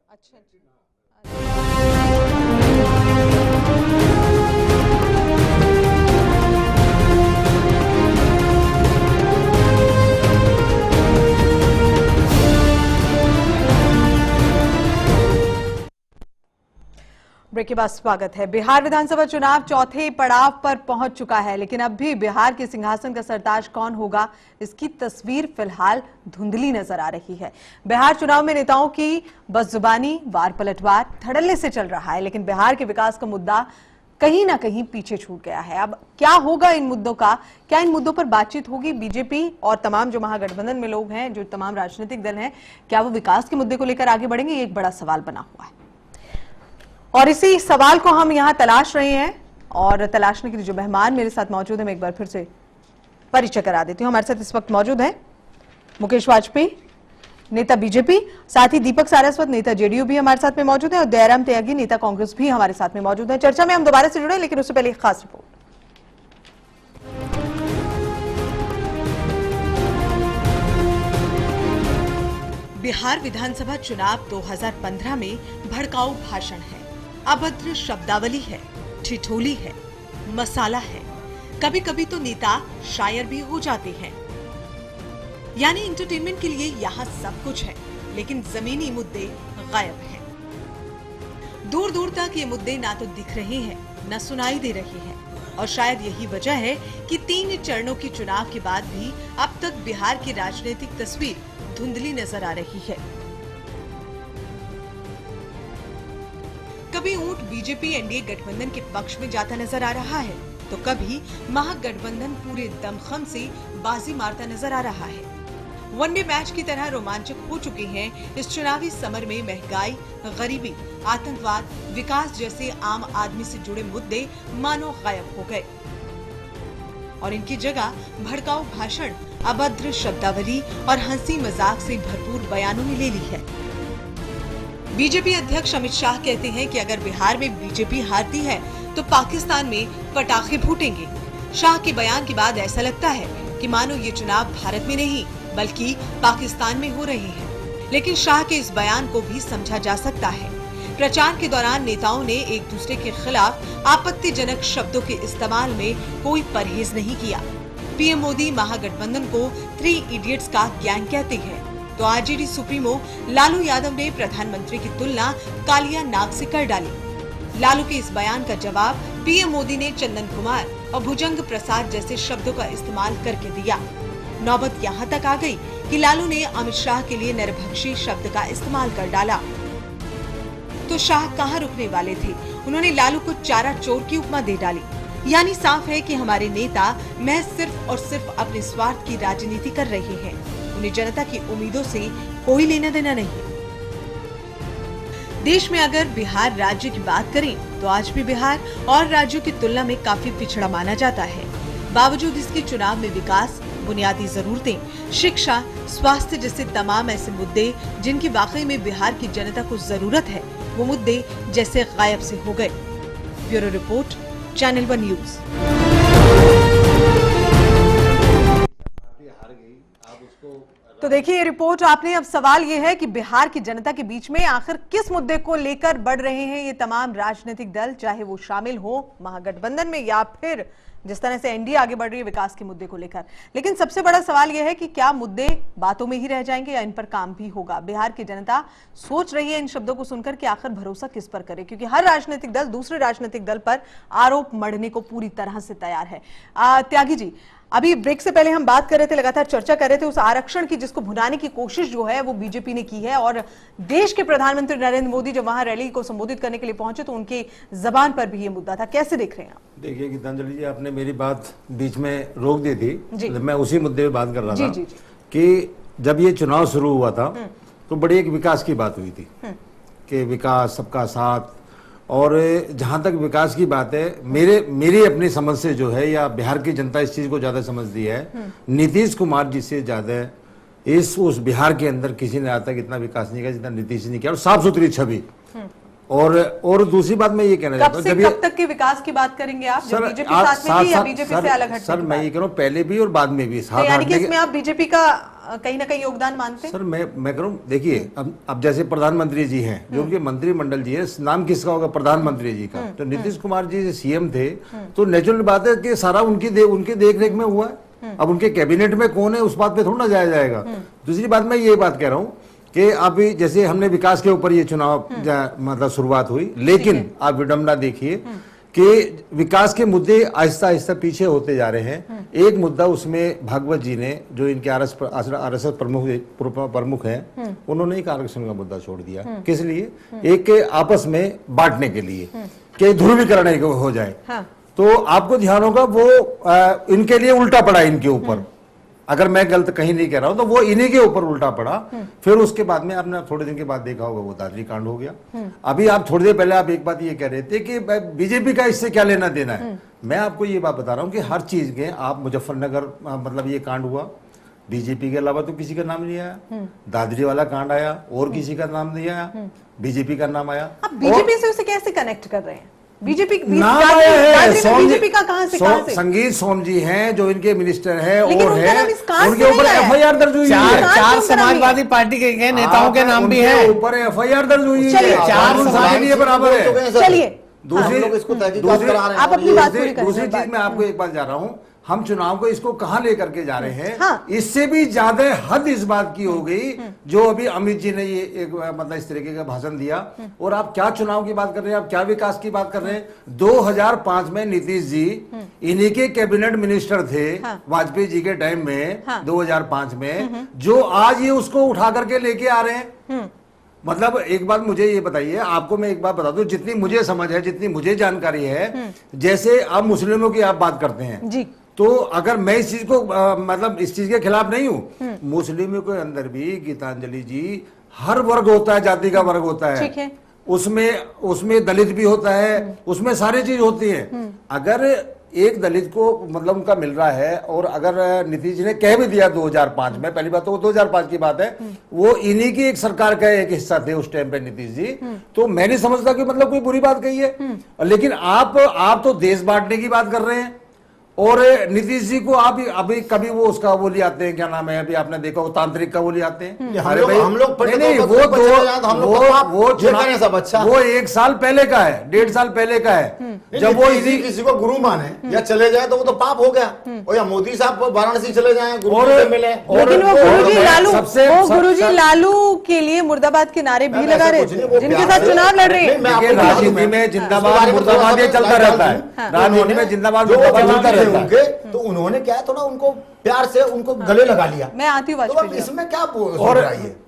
अच्छा जी। ब्रेक के बाद स्वागत है। बिहार विधानसभा चुनाव चौथे पड़ाव पर पहुंच चुका है, लेकिन अब भी बिहार के सिंहासन का सरताज कौन होगा, इसकी तस्वीर फिलहाल धुंधली नजर आ रही है। बिहार चुनाव में नेताओं की बदजुबानी, वार पलटवार धड़ल्ले से चल रहा है, लेकिन बिहार के विकास का मुद्दा कहीं ना कहीं पीछे छूट गया है। अब क्या होगा इन मुद्दों का, क्या इन मुद्दों पर बातचीत होगी? बीजेपी और तमाम जो महागठबंधन में लोग हैं, जो तमाम राजनीतिक दल हैं, क्या वो विकास के मुद्दे को लेकर आगे बढ़ेंगे? ये एक बड़ा सवाल बना हुआ है और इसी सवाल को हम यहां तलाश रहे हैं। और तलाशने के लिए जो मेहमान मेरे साथ मौजूद है, मैं एक बार फिर से परिचय करा देती हूं। हमारे साथ इस वक्त मौजूद हैं मुकेश वाजपेयी, नेता बीजेपी, साथ ही दीपक सारस्वत, नेता जेडीयू भी हमारे साथ में मौजूद है, और दयाराम त्यागी, नेता कांग्रेस भी हमारे साथ में मौजूद है। चर्चा में हम दोबारा से जुड़े, लेकिन उससे पहले एक खास रिपोर्ट। बिहार विधानसभा चुनाव 2015 में भड़काऊ भाषण है, अभद्र शब्दावली है, ठिठोली है, मसाला है, कभी कभी तो नेता शायर भी हो जाते हैं। यानी एंटरटेनमेंट के लिए यहाँ सब कुछ है, लेकिन जमीनी मुद्दे गायब हैं। दूर दूर तक ये मुद्दे ना तो दिख रहे हैं, न सुनाई दे रहे हैं, और शायद यही वजह है कि 3 चरणों के चुनाव के बाद भी अब तक बिहार की राजनीतिक तस्वीर धुंधली नजर आ रही है। कभी ऊंट बीजेपी एनडीए गठबंधन के पक्ष में जाता नजर आ रहा है, तो कभी महागठबंधन पूरे दमखम से बाजी मारता नजर आ रहा है। वनडे मैच की तरह रोमांचक हो चुके हैं इस चुनावी समर में महंगाई, गरीबी, आतंकवाद, विकास जैसे आम आदमी से जुड़े मुद्दे मानो गायब हो गए और इनकी जगह भड़काऊ भाषण, अभद्र शब्दावली और हंसी मजाक से भरपूर बयानों ने ले ली है। बीजेपी अध्यक्ष अमित शाह कहते हैं कि अगर बिहार में बीजेपी हारती है तो पाकिस्तान में पटाखे फूटेंगे। शाह के बयान के बाद ऐसा लगता है कि मानो ये चुनाव भारत में नहीं बल्कि पाकिस्तान में हो रहे हैं। लेकिन शाह के इस बयान को भी समझा जा सकता है। प्रचार के दौरान नेताओं ने एक दूसरे के खिलाफ आपत्तिजनक शब्दों के इस्तेमाल में कोई परहेज नहीं किया। पीएम मोदी महागठबंधन को 3 इडियट्स का गैंग कहते हैं, तो आरजेडी सुप्रीमो लालू यादव ने प्रधानमंत्री की तुलना कालिया नाग से कर डाली। लालू के इस बयान का जवाब पीएम मोदी ने चंदन कुमार और भुजंग प्रसाद जैसे शब्दों का इस्तेमाल करके दिया। नौबत यहाँ तक आ गई कि लालू ने अमित शाह के लिए नरभक्षी शब्द का इस्तेमाल कर डाला। तो शाह कहाँ रुकने वाले थे? उन्होंने लालू को चारा चोर की उपमा दे डाली। यानी साफ है कि हमारे नेता महज सिर्फ और सिर्फ अपने स्वार्थ की राजनीति कर रहे हैं। उन्हें जनता की उम्मीदों से कोई लेना देना नहीं। देश में अगर बिहार राज्य की बात करें तो आज भी बिहार और राज्यों की तुलना में काफी पिछड़ा माना जाता है। बावजूद इसके चुनाव में विकास, बुनियादी जरूरतें, शिक्षा, स्वास्थ्य जैसे तमाम ऐसे मुद्दे जिनकी वाकई में बिहार की जनता को जरूरत है, वो मुद्दे जैसे गायब से हो गए। Bureau report, channel 1 news. तो देखिए ये रिपोर्ट आपने। अब सवाल ये है कि बिहार की जनता के बीच में आखिर किस मुद्दे को लेकर बढ़ रहे हैं ये तमाम राजनीतिक दल, चाहे वो शामिल हो महागठबंधन में या फिर जिस तरह से एनडीए आगे बढ़ रही है विकास के मुद्दे को लेकर। लेकिन सबसे बड़ा सवाल यह है कि क्या मुद्दे बातों में ही रह जाएंगे या इन पर काम भी होगा? बिहार की जनता सोच रही है इन शब्दों को सुनकर कि आखिर भरोसा किस पर करे, क्योंकि हर राजनीतिक दल दूसरे राजनीतिक दल पर आरोप मढ़ने को पूरी तरह से तैयार है। त्यागी जी, अभी ब्रेक से पहले हम बात कर रहे थे, लगातार चर्चा कर रहे थे उस आरक्षण की जिसको भुनाने की कोशिश जो है वो बीजेपी ने की है, और देश के प्रधानमंत्री नरेंद्र मोदी जब वहां रैली को संबोधित करने के लिए पहुंचे तो उनकी जबान पर भी ये मुद्दा था। कैसे देख रहे हैं आप? देखिए गीतांजलि जी, आपने मेरी बात बीच में रोक दी थी, मैं उसी मुद्दे पे बात कर रहा था कि जब ये चुनाव शुरू हुआ था तो बड़ी एक विकास की बात हुई थी कि विकास, सबका साथ, और जहां तक विकास की बात है, मेरी अपनी समझ से जो है, या बिहार की जनता इस चीज को ज्यादा समझती है, नीतीश कुमार जी से ज्यादा उस बिहार के अंदर किसी ने आज तक इतना विकास नहीं किया जितना नीतीश ने किया, और साफ सुथरी छवि और दूसरी बात मैं ये कहना चाहता हूँ, कब तक के विकास की बात करेंगे आप? जब बीजेपी साथ में थी या बीजेपी से अलग हटने? सर मैं ये कह रहा हूँ पहले भी और बाद में भी तो यानी कि इसमें आप बीजेपी का कहीं ना कहीं योगदान मानते हैं? सर मैं कह रहा हूँ, देखिए अब जैसे प्रधानमंत्री जी हैं, जो उनके मंत्रिमंडल जी है, नाम किसका होगा? प्रधानमंत्री जी का। तो नीतीश कुमार जी सीएम थे, तो नेचुरल बात है कि सारा उनकी देख रेख में हुआ है। अब उनके कैबिनेट में कौन है उस बात पे थोड़ा ना जाया जाएगा। दूसरी बात मैं ये बात कह रहा हूँ कि अभी जैसे हमने विकास के ऊपर ये चुनाव मतलब शुरुआत हुई, लेकिन आप विडंबना देखिए कि विकास के मुद्दे आहिस्ता आहिस्ता पीछे होते जा रहे हैं। एक मुद्दा उसमें भागवत जी ने, जो इनके आरएसएस प्रमुख हैं, उन्होंने एक आरक्षण का मुद्दा छोड़ दिया। किस लिए? एक के आपस में बांटने के लिए कि ध्रुवीकरण हो जाए। तो आपको ध्यान होगा वो इनके लिए उल्टा पड़ा इनके ऊपर। अगर मैं गलत कहीं नहीं कह रहा हूं तो वो इन्हीं के ऊपर उल्टा पड़ा। फिर उसके बाद में आपने थोड़े दिन के बाद देखा होगा वो दादरी कांड हो गया। अभी आप थोड़ी देर पहले आप एक बात ये कह रहे थे कि बीजेपी का इससे क्या लेना देना है। मैं आपको ये बात बता रहा हूं कि हर चीज के आप मुजफ्फरनगर मतलब ये कांड हुआ, बीजेपी के अलावा तो किसी का नाम नहीं आया। दादरी वाला कांड आया और किसी का नाम नहीं आया, बीजेपी का नाम आया। आप बीजेपी से उसे कैसे कनेक्ट कर रहे हैं? बीजेपी का कहां से? संगीत सोम जी हैं जो इनके मिनिस्टर हैं और हैं, उनके ऊपर एफआईआर दर्ज हुई है। चार समाजवादी पार्टी के नेताओं के नाम भी हैं, ऊपर एफआईआर दर्ज हुई है। चार समाजवादी बराबर है। चलिए दूसरी चीज मैं आपको एक बात जा रहा हूँ, हम चुनाव को इसको कहां लेकर के जा रहे हैं। हाँ। इससे भी ज्यादा हद इस बात की हो गई जो अभी अमित जी ने ये एक मतलब इस तरीके का भाषण दिया। और आप क्या चुनाव की बात कर रहे हैं, आप क्या विकास की बात कर रहे हैं? 2005 में नीतीश जी इन्हीं के कैबिनेट मिनिस्टर थे। हाँ। वाजपेयी जी के टाइम में। हाँ। 2005 में जो आज ये उसको उठा करके लेके आ रहे हैं। मतलब एक बात मुझे ये बताइए, आपको मैं एक बात बता दूं, जितनी मुझे समझ है, जितनी मुझे जानकारी है, जैसे आप मुस्लिमों की आप बात करते हैं जी, तो अगर मैं इस चीज को मतलब इस चीज के खिलाफ नहीं हूं, मुस्लिमों के अंदर भी गीतांजलि जी हर वर्ग होता है, जाति का वर्ग होता है, ठीक है। उसमें दलित भी होता है, उसमें सारी चीज होती है। अगर एक दलित को मतलब उनका मिल रहा है, और अगर नीतीश जी ने कह भी दिया 2005 में, पहली बात तो 2005 की बात है, वो इन्हीं की एक सरकार का एक हिस्सा थे उस टाइम पे नीतीश जी, तो मैं नहीं समझता कि मतलब कोई बुरी बात कही है। लेकिन आप तो देश बांटने की बात कर रहे हैं, और नीतीश जी को आप अभी कभी वो उसका वो ले आते हैं, क्या नाम है, अभी आपने देखा वो तांत्रिक का वो ले आते हैं। हम लोग नहीं, वो 1 साल पहले का है, 1.5 साल पहले का है। जब वो किसी को गुरु माने या चले जाए तो वो तो पाप हो गया। और या मोदी साहब वाराणसी चले जाए, गुरु से मिले, लेकिन वो गुरुजी लालू के लिए मुर्दाबाद के नारे भी लगा रहे थे, जिनके साथ चुनाव लड़ रहे हैं। राजनीति में जिंदाबाद मुर्दाबाद ये चलता रहता है, राजनीति में जिंदाबाद मुर्दाबाद चलता रहता है। उनके तो उन्होंने क्या थोड़ा उनको प्यार से उनको गले लगा लिया। मैं आती हूँ वाजपेयी जी, इसमें क्या और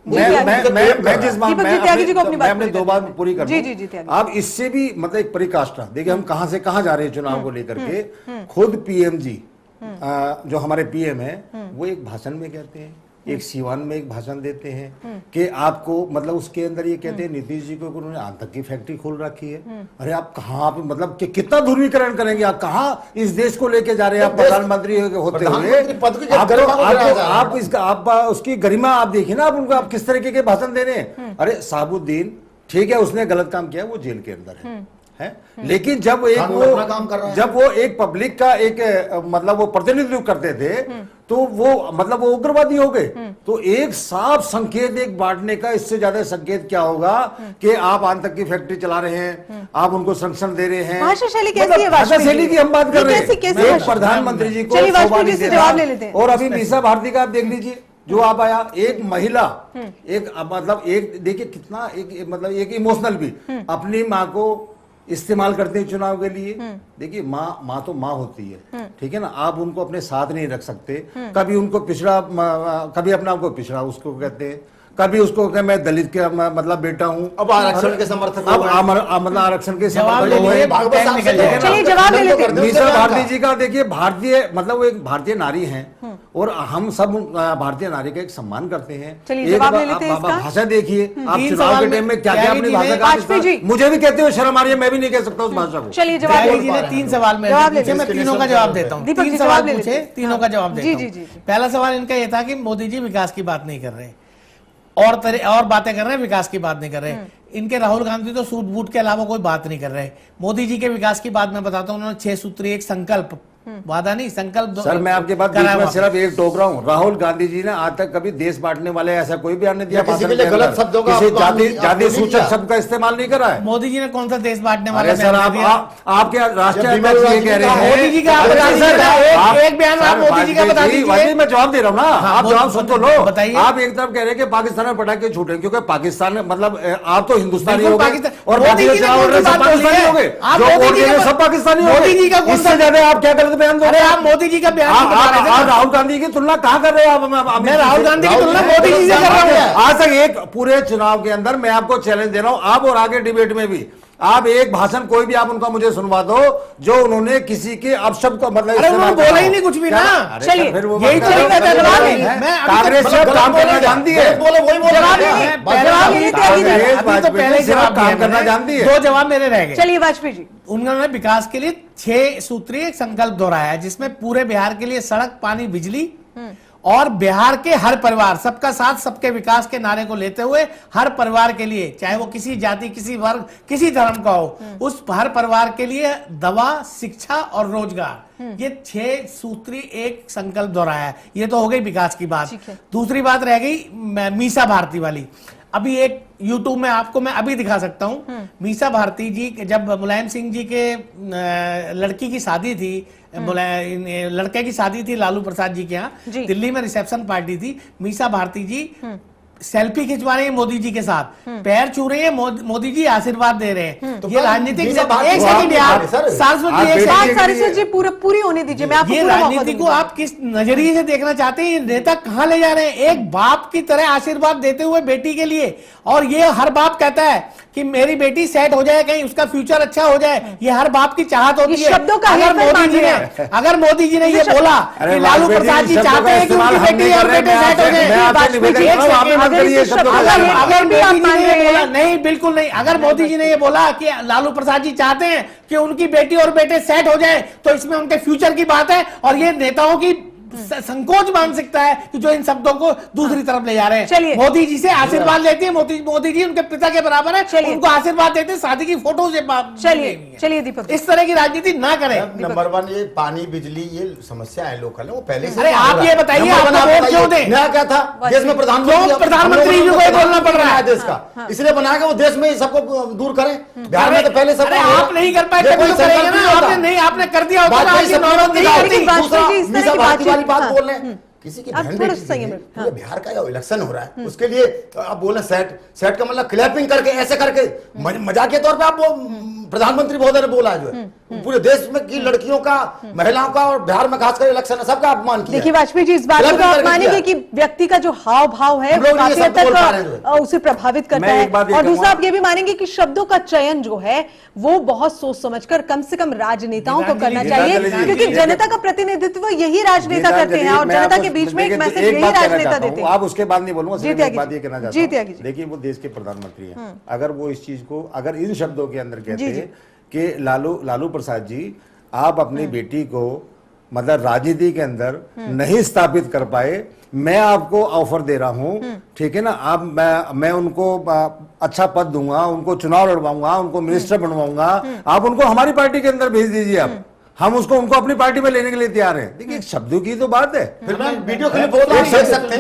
मैं जिस बात मैं अपने 2 बात पूरी कर दूं। अब इससे भी मतलब एक परिकाष्ठा देखिए, हम कहां से कहां जा रहे हैं चुनाव को लेकर के। खुद पीएम जी जो हमारे पीएम है, वो एक भाषण में कहते हैं, एक सीवान में एक भाषण देते हैं कि आपको मतलब उसके अंदर ये कहते हैं नीतीश जी को उन्होंने आतंक की फैक्ट्री खोल रखी है। अरे आप कहाँ, आप मतलब कि कितना ध्रुवीकरण करेंगे, आप कहाँ इस देश को लेके जा रहे हैं? आप प्रधानमंत्री होते हुए आप उसकी गरिमा आप देखिए ना, आप उनको आप किस तरीके के भाषण दे रहे हैं। अरे साबुद्दीन ठीक है, उसने गलत काम किया, वो जेल के अंदर है, लेकिन जब वो एक पब्लिक का एक मतलब वो प्रतिनिधित्व करते थे, तो वो मतलब वो उग्रवादी हो गए। तो एक साफ संकेत, एक बांटने का इससे ज्यादा संकेत क्या होगा कि आप आतंक की फैक्ट्री चला रहे हैं, आप उनको संरक्षण दे रहे हैं। भाषा शैली कैसी है? भाषा शैली की हम बात कर रहे हैं। प्रधानमंत्री जी को जवाब ले लेते हैं। और अभी मीसा भारती का आप देख लीजिए, जो आप आया, एक महिला, एक मतलब एक देखिए कितना एक मतलब एक इमोशनल भी, अपनी माँ को इस्तेमाल करते हैं चुनाव के लिए। देखिए माँ तो माँ होती है, ठीक है ना, आप उनको अपने साथ नहीं रख सकते। कभी उनको पिछड़ा, कभी अपना आपको पिछड़ा उसको कहते हैं, कभी उसको कहे मैं दलित के मतलब बेटा हूँ। अब आरक्षण के समर्थक, अब मतलब आरक्षण के समर्थक जवाब ले लेते हैं। मीसा भारती जी का देखिए, भारतीय मतलब वो एक भारतीय नारी हैं, और हम सब भारतीय नारी का एक सम्मान करते हैं। भाषा देखिए, आप चुनाव के टाइम में क्या क्या अपनी भाषा का, मुझे भी कहते हो शर्म आ रही है, मैं भी नहीं कह सकता उस भाषा को। चलिए जवाब लीजिए। 3 सवाल में मैं तीनों का जवाब देता हूँ। 3 सवाल पूछे, तीनों का जवाब देता हूँ। पहला सवाल इनका ये था कि मोदी जी विकास की बात नहीं कर रहे, और बातें कर रहे हैं, विकास की बात नहीं कर रहे। इनके राहुल गांधी तो सूट बूट के अलावा कोई बात नहीं कर रहे। मोदी जी के विकास की बात मैं बताता हूँ, उन्होंने 6 सूत्री एक संकल्प, वादा नहीं संकल्प। सर मैं आपके बात बीच में सिर्फ एक टोक रहा हूँ, राहुल गांधी जी ने आज तक कभी देश बांटने वाले ऐसा कोई बयान नहीं दिया, किसी के लिए गलत शब्दों का जाति सूचक शब्द का इस्तेमाल नहीं करा है। मोदी जी ने कौन सा देश बांटने वाला सर आपके राष्ट्रीय अध्यक्ष ये कह रहे हैं, मोदी जी का एक बयान आप मोदी जी का बता दीजिए। मैं जवाब दे रहा हूँ ना, आप जवाब सुन तो लो। बताइए। आप एक तरफ कह रहे हैं कि पाकिस्तान में पटाखे छूटे, क्योंकि पाकिस्तान में मतलब आप तो हिंदुस्तानी हो गए और मोदी जी ने सब पाकिस्तानी हो गए, सब पाकिस्तानी हो गए। इससे ज्यादा आप क्या गलत बयान दो? आप मोदी जी का बयान राहुल गांधी की तुलना कहाँ कर रहे हो आप? मैं राहुल गांधी की तुलना मोदी जी से कर रहा हूँ। आज तक एक पूरे चुनाव के अंदर मैं आपको चैलेंज दे रहा हूं, आप और आगे डिबेट में भी आप एक भाषण कोई भी आप उनका मुझे सुनवा दो जो उन्होंने किसी के अपशब्द को मतलब उन्होंने बोला ही नहीं कुछ भी ना। चलिए यही कांग्रेस काम करना जानती है, पहले सिर्फ काम करना जानती है। 2 जवाब मेरे रह गए। चलिए वाजपेयी जी, उन्होंने विकास के लिए 6 सूत्रीय एक संकल्प दोहराया है, जिसमें पूरे बिहार के लिए सड़क, पानी, बिजली और बिहार के हर परिवार, सबका साथ सबके विकास के नारे को लेते हुए हर परिवार के लिए, चाहे वो किसी जाति, किसी वर्ग, किसी धर्म का हो, उस हर परिवार के लिए दवा, शिक्षा और रोजगार, ये 6 सूत्री एक संकल्प दोहराया है। ये तो हो गई विकास की बात। दूसरी बात रह गई मीसा भारती वाली। अभी एक यूट्यूब में आपको मैं अभी दिखा सकता हूं, मीसा भारती जी जब मुलायम सिंह जी के लड़की की शादी थी, लड़के की शादी थी लालू प्रसाद जी के यहाँ, दिल्ली में रिसेप्शन पार्टी थी, मीसा भारती जी सेल्फी खिंचवा रहे हैं मोदी जी के साथ, पैर छू रहे हैं, मोदी जी आशीर्वाद दे रहे हैं। तो ये राजनीतिक एक सेकंड यार, सारस्वती जी पूरी होने दीजिए, मैं आपको ये राजनीति को आप किस नजरिए से देखना चाहते हैं? ये नेता कहाँ ले जा रहे हैं? एक बाप की तरह आशीर्वाद देते हुए बेटी के लिए, और ये हर बाप कहता है कि मेरी बेटी सेट हो जाए, कहीं उसका फ्यूचर अच्छा हो जाए, ये हर बाप की चाहत होती है। अगर मोदी जी ने ये बोला कि लालू प्रसाद जी चाहते हैं कि उनकी बेटी और बेटे सेट हो जाए, अगर मोदी जी ने ये बोला, नहीं बिल्कुल नहीं, अगर मोदी जी ने ये बोला कि लालू प्रसाद जी चाहते हैं कि उनकी बेटी और बेटे सेट हो जाए, तो इसमें उनके फ्यूचर की बात है। और ये नेताओं की संकोच मानसिकता है कि जो इन शब्दों को दूसरी तरफ ले जा रहे हैं। मोदी जी से आशीर्वाद लेते हैं, मोदी जी उनके पिता के बराबर है, उनको आशीर्वाद देते हैं, शादी की फोटो से। चलिए दीपक, इस तरह की राजनीति ना करें। नंबर 1 ये पानी, बिजली, ये समस्या है लोकल है, वो पहले से। अरे आप ये बताइए, आप वोट क्यों दें? नया क्या था देश में? प्रधानमंत्री जी को बोलना पड़ रहा है देश का, इसलिए बनाया वो देश में सबको दूर करें। बिहार में तो पहले सब आप नहीं कर पाए, आपने कर दिया। बात बोल रहे हैं किसी की बहन बेटी है, बिहार का इलेक्शन हो रहा है, उसके लिए आप बोल रहे सेट का मतलब क्लैपिंग करके, ऐसे करके मजाकिया तौर पे आप वो प्रधानमंत्री महोदय ने बोला है, जो है पूरे देश में की लड़कियों का, महिलाओं का और बिहार में खासकर इलेक्शन है, सबका अपमान किया। देखिए वाजपेयी जी, इस बात को आप मानेंगे कि व्यक्ति का जो हाव भाव है वो काफी हद तक उसे प्रभावित करता है। और दूसरा आप ये भी मानेंगे कि शब्दों का चयन जो है वो बहुत सोच समझकर कम से कम राजनेताओं को करना चाहिए, क्योंकि जनता का प्रतिनिधित्व यही राजनेता करते हैं और जनता के बीच में एक मैसेज यही राजनेता देते हैं। आप उसके बाद नहीं बोलूंगा, सिर्फ एक बात ये कहना चाहता हूं, देखिए वो देश के प्रधानमंत्री हैं, अगर वो इस चीज को अगर इन शब्दों के अंदर कहते हैं कि लालू प्रसाद जी आप अपनी बेटी को मतलब राजनीति के अंदर नहीं स्थापित कर पाए, मैं आपको ऑफर दे रहा हूं, ठीक है ना, आप मैं उनको अच्छा पद दूंगा, उनको चुनाव लड़वाऊंगा, उनको मिनिस्टर बनवाऊंगा, आप उनको हमारी पार्टी के अंदर भेज दीजिए, आप हम उनको अपनी पार्टी में लेने के लिए तैयार हैं। देखिए शब्दों की तो बात है, फिर मैं वीडियो क्लिप बोल रहा हूं,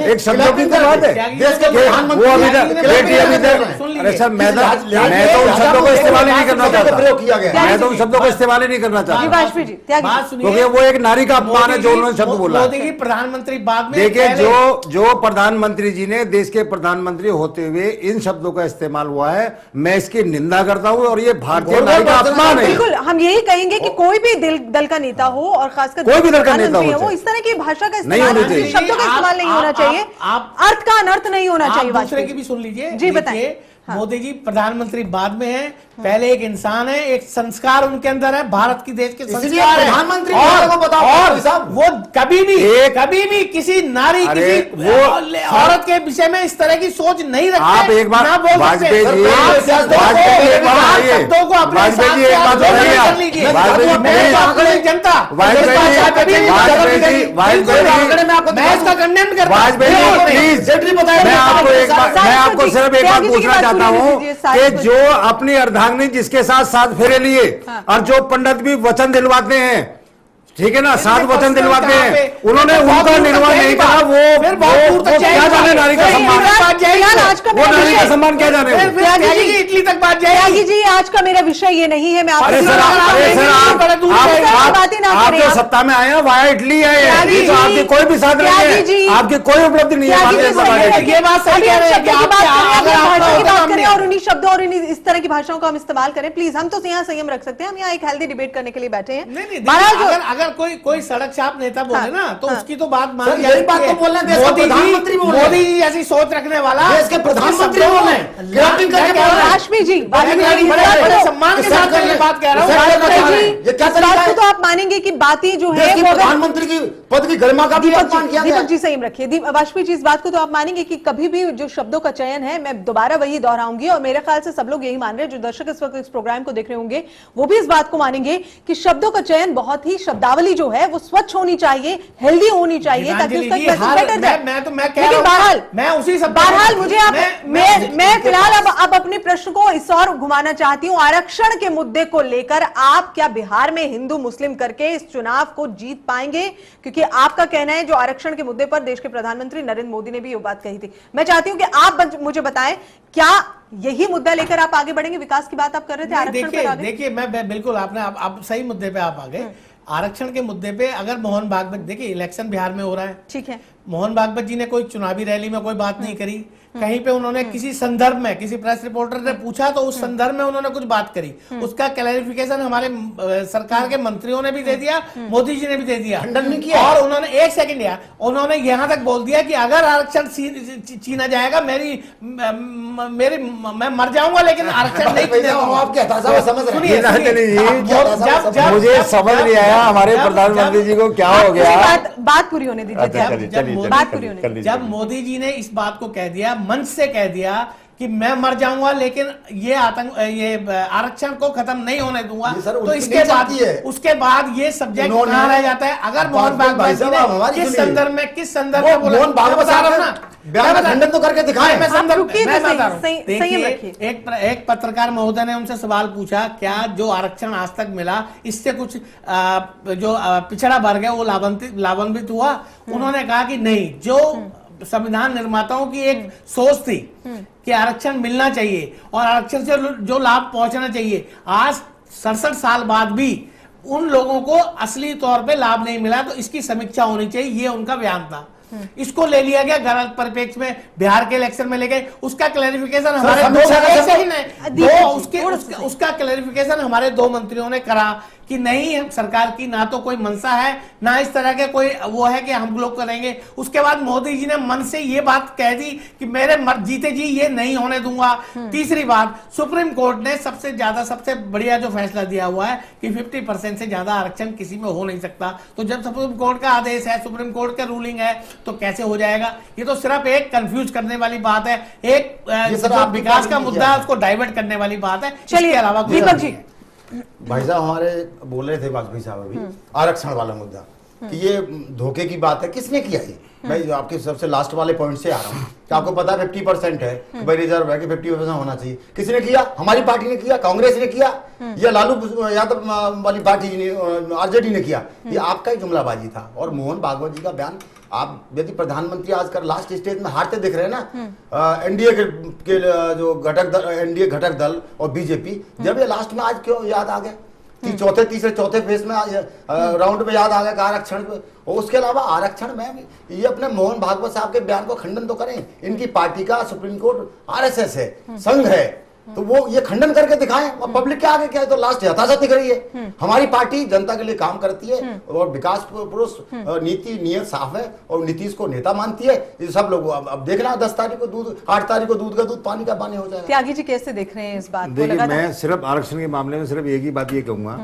एक शब्दों की तो बात है, देश के प्रधानमंत्री वो अभी तक। अरे सर मैं तो उन शब्दों को इस्तेमाल ही नहीं करना चाहता, मैं तो उन शब्दों को इस्तेमाल ही नहीं करना चाहता, क्योंकि वो एक नारी का अपमान है जो उन्होंने शब्द बोला। प्रधानमंत्री बाद में देखिए जो प्रधानमंत्री जी ने देश के प्रधानमंत्री होते हुए इन शब्दों का इस्तेमाल हुआ है, मैं इसकी निंदा करता हूँ और ये भारतीय नारी का अपमान है। बिल्कुल हम यही कहेंगे कि कोई भी दल का नेता हो और खासकर कोई भी दल का नेता हो, वो इस तरह की भाषा का इस्तेमाल, शब्दों का इस्तेमाल नहीं होना चाहिए, अर्थ का अनर्थ नहीं होना चाहिए। दूसरे की भी सुन लीजिए जी, बताइए। मोदी जी प्रधानमंत्री बाद में है, पहले एक इंसान है, एक संस्कार उनके अंदर है, भारत की देश के संस्कार है। प्रधानमंत्री और वो कभी भी किसी नारी, किसी वो औरत के विषय में इस तरह की सोच नहीं रखते। आप एक बार वाजपेयी जी शब्दों को अपने जनता मैं इसका कंडेम करता हूं। वाजपेयी जी प्लीज, मैं आपको एक बात मैं आपको सिर्फ एक बात पूछना चाहता हूँ कि जो अपनी अर्धांगिनी जिसके साथ 7 फेरे लिए और जो पंडित भी वचन दिलवाते हैं, ठीक है ना, 7 वचन दिलवाते हैं, उन्होंने उनका निर्वाह नहीं करा, वो क्या जाने नारी का सम्मान, वो नारी का सम्मान क्या जाने। इटली तक बात जाएगी जी। आज का मेरा विषय ये नहीं है, मैं आप जो सत्ता में आए हैं वाया इटली आए हैं, तो आपके कोई भी साथ नहीं है, आपकी कोई उपलब्धि नहीं है। ये बात सही कह रहे हैं कि भाषा की बात करें और उन्हीं शब्दों और इस तरह की भाषाओं को हम इस्तेमाल करें, प्लीज। हम तो यहाँ संयम रख सकते हैं, हम यहाँ एक हेल्दी डिबेट करने के लिए बैठे हैं। अगर कोई सड़क छाप नेता बोले ना तो उसकी तो बात मान यही बात तो बोल रहे हैं, मोदी जी ऐसी सोच रखने वाला देश के प्रधानमंत्री बोल रहे हैं, राशमी जी सम्मान के साथ मैं बात कह रहा हूँ। तो आप मानेंगे कि बातें जो है प्रधानमंत्री की पद की गरिमा का भी अपमान किया गया। दीपक जी संयम रखिए। वाजपेयी जी, इस बात को तो आप मानेंगे कि कभी भी जो शब्दों का चयन है, मैं दोबारा वही दोहराऊंगी और मेरे ख्याल से सब लोग यही मान रहे हैं, जो दर्शक इस वक्त इस प्रोग्राम को देख रहे होंगे वो भी इस बात को मानेंगे कि शब्दों का चयन बहुत ही, शब्दावली जो है वो स्वच्छ होनी चाहिए, हेल्दी होनी चाहिए, ताकि उसका बेटर जाए। मैं उसी सब बहरहाल मुझे आप मैं फिलहाल अब अपने प्रश्न को इस और घुमाना चाहती हूँ। आरक्षण के मुद्दे को लेकर आप क्या बिहार में हिंदू मुस्लिम करके इस चुनाव को जीत पाएंगे? क्योंकि आपका कहना है जो आरक्षण के मुद्दे पर देश के प्रधानमंत्री नरेंद्र मोदी ने भी ये बात कही थी। मैं चाहती हूँ कि आप मुझे बताएं, क्या यही मुद्दा लेकर आप आगे बढ़ेंगे? विकास की बात आप कर रहे थे, आरक्षण पर आगे। देखिए मैं बिल्कुल आप सही मुद्दे पे आप आ गए। आरक्षण के मुद्दे पे अगर मोहन भागवत, देखिए इलेक्शन बिहार में हो रहा है, ठीक है, मोहन भागवत जी ने कोई चुनावी रैली में कोई बात नहीं करी, कहीं पे उन्होंने किसी संदर्भ में, किसी प्रेस रिपोर्टर ने पूछा तो उस संदर्भ में उन्होंने कुछ बात करी, उसका क्लैरिफिकेशन हमारे सरकार के मंत्रियों ने भी दे दिया, मोदी जी ने भी दे दिया, खंडन नहीं किया। और उन्होंने एक सेकंड यार, उन्होंने यहां तक बोल दिया कि अगर आरक्षण छीना जाएगा मैं मर जाऊंगा लेकिन आरक्षण नहीं छीनेगा। मुझे समझ नहीं आया हमारे प्रधानमंत्री जी को क्या हो गया। बात पूरी होने दीजिए। बात पूरी होने दीजिए। जब मोदी जी ने इस बात को कह दिया, मंच से कह दिया कि मैं मर जाऊंगा लेकिन ये आरक्षण को खत्म नहीं होने दूंगा, तो उसके बाद ये सब्जेक्ट कहां रह जाता है? अगर मोहन भागवत जी ने किस संदर्भ में बोला, मोहन भागवत खंडन तो करके दिखाए। मैं संदर्भ एक पत्रकार महोदय ने उनसे सवाल पूछा, क्या जो आरक्षण आज तक मिला इससे कुछ जो पिछड़ा वर्ग है वो लाभान्वित हुआ? उन्होंने कहा कि नहीं, जो संविधान निर्माताओं की एक सोच थी कि आरक्षण मिलना चाहिए और आरक्षण से जो लाभ पहुंचना चाहिए, आज 67 साल बाद भी उन लोगों को असली तौर पे लाभ नहीं मिला, तो इसकी समीक्षा होनी चाहिए, ये उनका बयान था। इसको ले लिया गया गलत परिप्रेक्ष्य में, बिहार के इलेक्शन में ले गए, उसका क्लैरिफिकेशन उसका क्लैरिफिकेशन हमारे 2 मंत्रियों ने करा कि नहीं, सरकार की ना तो कोई मंशा है, ना इस तरह के कोई वो है कि हम लोग करेंगे। उसके बाद मोदी जी ने मन से ये बात कह दी कि मेरे जीते जी ये नहीं होने दूंगा। तीसरी बात, सुप्रीम कोर्ट ने सबसे बढ़िया जो फैसला दिया हुआ है कि 50% से ज्यादा आरक्षण किसी में हो नहीं सकता। तो जब सुप्रीम कोर्ट का आदेश है, सुप्रीम कोर्ट का रूलिंग है, तो कैसे हो जाएगा? ये तो सिर्फ एक कंफ्यूज करने वाली बात है, एक विकास का मुद्दा है उसको डाइवर्ट करने वाली बात है। चलिए अलावा दीपक जी, भाई साहब हमारे बोल रहे थे वाजपेयी साहब अभी आरक्षण वाला मुद्दा कि ये धोखे की बात है, किसने किया ये? मैं जो आपके सबसे लास्ट वाले पॉइंट से आ रहा हूँ कि आपको पता है 50% है भाई रिजर्व है कि 50% होना चाहिए। किसने किया? हमारी पार्टी ने किया, कांग्रेस ने किया, या लालू यादव वाली पार्टी आरजेडी ने किया? ये आपका ही जुमलाबाजी था। और मोहन भागवत जी का बयान, आप यदि प्रधानमंत्री आजकल लास्ट स्टेज में हारते दिख रहे हैं ना, एनडीए के जो एनडीए घटक दल और बीजेपी, जब ये लास्ट में आज क्यों याद आ गया कि चौथे फेज में राउंड में याद आ गया आरक्षण पे? और उसके अलावा आरक्षण में ये अपने मोहन भागवत साहब के बयान को खंडन तो करें, इनकी पार्टी का सुप्रीम कोर्ट आरएसएस है, संघ है, तो वो ये खंडन करके दिखाएं और पब्लिक के आगे क्या है? तो लास्ट हताशा दिख रही है। हमारी पार्टी जनता के लिए काम करती है और विकास पुरुष, नीति नियत साफ है और नीतीश को नेता मानती है। ये सब लोग अब देखना 10 तारीख को दूध, 8 तारीख को दूध का दूध पानी का पानी हो जाएगा। त्यागी जी कैसे देख रहे हैं इस बात को? देखिए, मैं सिर्फ आरक्षण के मामले में सिर्फ एक ही बात ये कहूंगा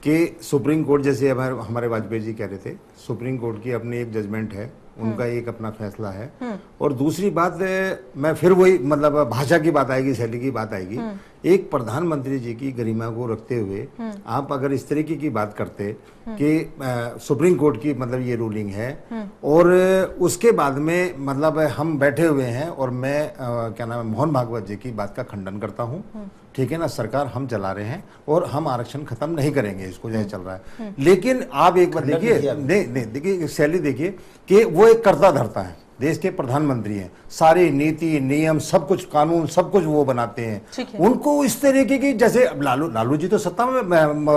कि सुप्रीम कोर्ट, जैसे हमारे वाजपेयी जी कह रहे थे, सुप्रीम कोर्ट की अपनी एक जजमेंट है, उनका एक अपना फैसला है। और दूसरी बात, मैं फिर वही मतलब भाषा की बात आएगी, शैली की बात आएगी। एक प्रधानमंत्री जी की गरिमा को रखते हुए आप अगर इस तरीके की बात करते कि सुप्रीम कोर्ट की मतलब ये रूलिंग है और उसके बाद में मतलब हम बैठे हुए हैं और मैं क्या नाम है मोहन भागवत जी की बात का खंडन करता हूँ, ठीक है ना, सरकार हम चला रहे हैं और हम आरक्षण खत्म नहीं करेंगे इसको जैसे चल रहा है। लेकिन आप एक बार देखिए, नहीं देखिए शैली देखिए कि वो एक कर्ता धर्ता है, देश के प्रधानमंत्री हैं, सारी नीति नियम सब कुछ कानून सब कुछ वो बनाते हैं। उनको इस तरीके की जैसे लालू जी तो सत्ता में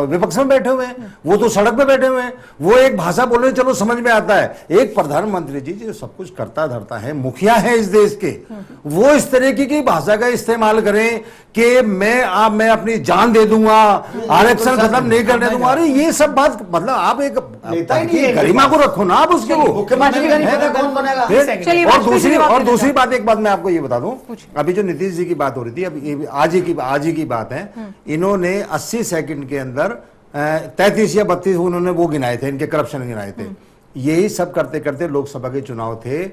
विपक्ष में बैठे हुए हैं, वो तो सड़क पे बैठे हुए हैं, वो एक भाषा बोल रहे चलो समझ में आता है। एक प्रधानमंत्री जी जो सब कुछ करता धरता है, मुखिया है इस देश के, वो इस तरीके की भाषा का इस्तेमाल करें कि मैं अपनी जान दे दूंगा, आरक्षण खत्म नहीं करने दूंगा। अरे ये सब बात मतलब आप एक गरिमा को रखो ना आप उसके वो मुख्यमंत्री कौन बनेगा। और दूसरी बात एक बात मैं आपको ये बता दूं, अभी जो नीतीश जी की बात हो रही थी, अभी आज ही की बात है, इन्होंने 80 सेकंड के अंदर 33 या 32 उन्होंने वो गिनाए थे, इनके करप्शन गिनाए थे। यही सब करते करते लोकसभा के चुनाव थे,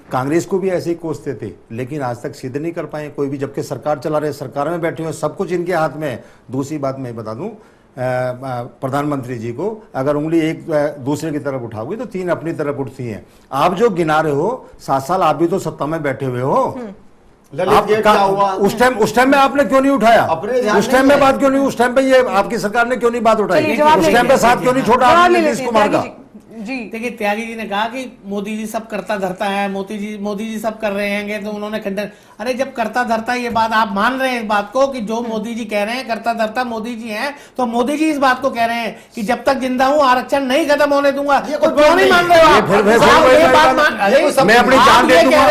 कांग्रेस को भी ऐसे ही कोसते थे, लेकिन आज तक सिद्ध नहीं कर पाए कोई भी, जबकि सरकार चला रहे, सरकार में बैठे हुए, सब कुछ इनके हाथ में है। दूसरी बात मैं बता दूं, प्रधानमंत्री जी को अगर उंगली एक दूसरे की तरफ उठाओगे तो 3 अपनी तरफ उठती हैं। आप जो गिना रहे हो 7 साल आप भी तो सत्ता में बैठे हुए हो, उस टाइम में आपने क्यों नहीं उठाया, उस टाइम में बात क्यों नहीं, उस टाइम पे ये आपकी सरकार ने क्यों नहीं बात उठाई, उस टाइम पे साथ क्यों नहीं छोड़ा नीतीश कुमार का। जी देखिए, त्यागी जी ने कहा कि मोदी जी सब करता धरता है, मोदी जी सब कर रहे हैं, तो उन्होंने खंडन। अरे जब करता धरता ये बात आप मान रहे हैं इस बात को कि जो मोदी जी कह रहे हैं करता धरता मोदी जी हैं, तो मोदी जी इस बात को कह रहे हैं कि जब तक जिंदा हूं आरक्षण नहीं खत्म होने दूंगा, तो क्यों नहीं मान रहे हो आप? मैं अपनी जान दे दूंगा,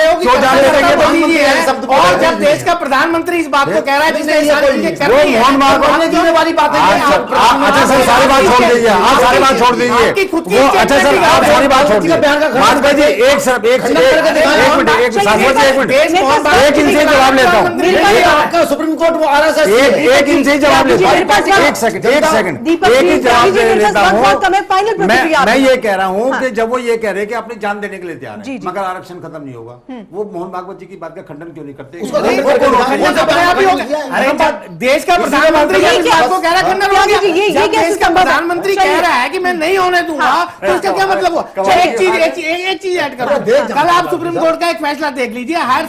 मोदी जी है, और जब देश का प्रधानमंत्री इस बात को कह रहा है जिसने वाली बात है। अच्छा सर सारी बात छोड़ दीजिए, आप सारी बात छोड़ दीजिए, अच्छा सर आप सारी बात छोड़ दीजिए। एक इनसे जवाब लेता हूँ, सुप्रीम कोर्ट वो एक इनसे जवाब लेता हूँ, एक सेकंड एक ही जवाब लेता हूँ। मैं ये कह रहा हूँ कि जब वो ये कह रहे हैं कि अपनी जान देने के लिए तैयार है मगर आरक्षण खत्म नहीं होगा, वो मोहन भागवत जी की बात का खंडन क्यों नहीं करते? देश का प्रधानमंत्री देश का प्रधानमंत्री कह रहा है कि मैं नहीं होने दूंगा, तो इसका क्या मतलब हुआ? एक चीज ऐड करो, कल आप सुप्रीम कोर्ट का एक फैसला देख लीजिए, हायर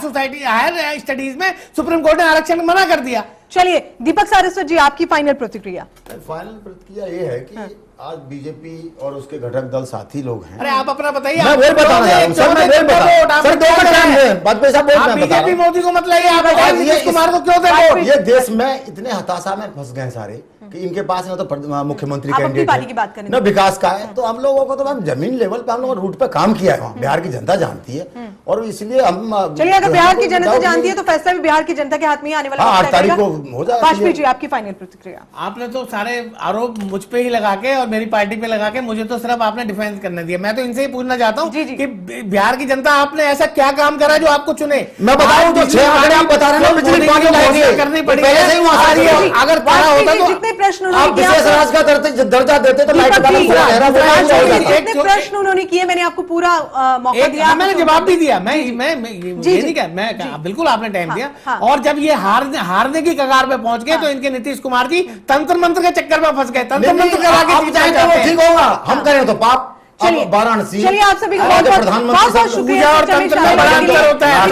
स्टडीज में सुप्रीम कोर्ट ने आरक्षण मना कर दिया। चलिए दीपक सारस्वत जी आपकी फाइनल प्रतिक्रिया। फाइनल प्रतिक्रिया ये है कि आज बीजेपी और उसके घटक दल साथी लोग हैं। अरे आप अपना बताइए। मैं वही बताना चाह रहा हूं सर, मैं वही बता रहा हूं सर, दो का टाइम है वाजपेयी साहब, वोट मैं बता रहा हूं। बीजेपी मोदी को मत लाइए, आप नीतीश कुमार को क्यों दे वोट? ये देश में इतने हताशा में फंस गए सारे कि इनके पास है तो मुख्यमंत्री कैंडिडेट है न विकास का है, तो हम लोगों को तो मैम जमीन लेवल पे हम लोग रूट पे काम किया है, बिहार की जनता जानती है और इसलिए हम। चलिए अगर बिहार की जनता जानती है तो फैसला भी बिहार की जनता के हाथ में आने वाला 8 तारीख को हो जाएगा। वाजपेयी जी आपकी फाइनल प्रतिक्रिया। आपने तो सारे आरोप मुझ पे ही लगा के और मेरी पार्टी पे लगा के मुझे तो सिर्फ आपने डिफेंस करने दिया। मैं तो इनसे ही पूछना चाहता हूँ कि बिहार की जनता आपने ऐसा क्या काम करा जो आपको चुने? मैं बताऊं तो 6 आंकड़े आप बता रहे हैं करनी पड़ी, अगर पढ़ा होता तो जितने प्रश्न आप विशेष राज का दर्जा देते तो प्रश्न उन्होंने किए, मैंने आपको पूरा मौका दिया, मैंने जवाब भी दिया। मैं ये नहीं कहा, बिल्कुल आपने टाइम दिया। और जब ये हारने की कगार पे पहुंच गए तो इनके नीतीश कुमार जी तंत्र मंत्र के चक्कर में फंस गए, तंत्र मंत्र करा के ठीक होगा, हम करें तो पाप। वाराणसी, चलिए आप सभी का बहुत शुक्रिया और तंत्र में बड़ा अंतर होता है।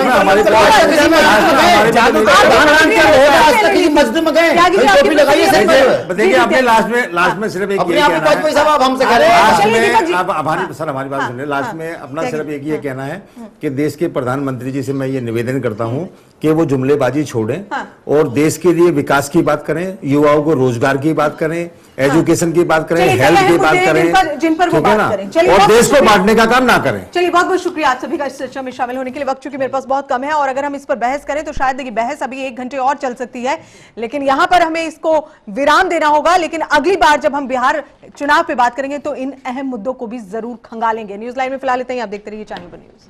मस्जिद में गए देखिए आपने लास्ट में सिर्फ एक सर हमारी बात सुनिए, लास्ट में अपना सिर्फ एक ये कहना है कि देश के प्रधानमंत्री जी से मैं ये निवेदन करता हूँ कि वो जुमलेबाजी छोड़ें और देश के लिए विकास की बात करें, युवाओं को रोजगार की बात करें, एजुकेशन की बात करें, हेल्थ की बात करें, जिन पर वो बात करें, और देश को बांटने का काम ना करें। चलिए बहुत बहुत शुक्रिया आप सभी का इस चर्चा में शामिल होने के लिए। वक्त चूंकि मेरे पास बहुत कम है और अगर हम इस पर बहस करें तो शायद देखिए बहस अभी 1 घंटे और चल सकती है, लेकिन यहां पर हमें इसको विराम देना होगा। लेकिन अगली बार जब हम बिहार चुनाव पे बात करेंगे तो इन अहम मुद्दों को भी जरूर खंगालेंगे। न्यूज लाइन में फिलहाल इतना ही, आप देखते रहिए चैनल पर न्यूज।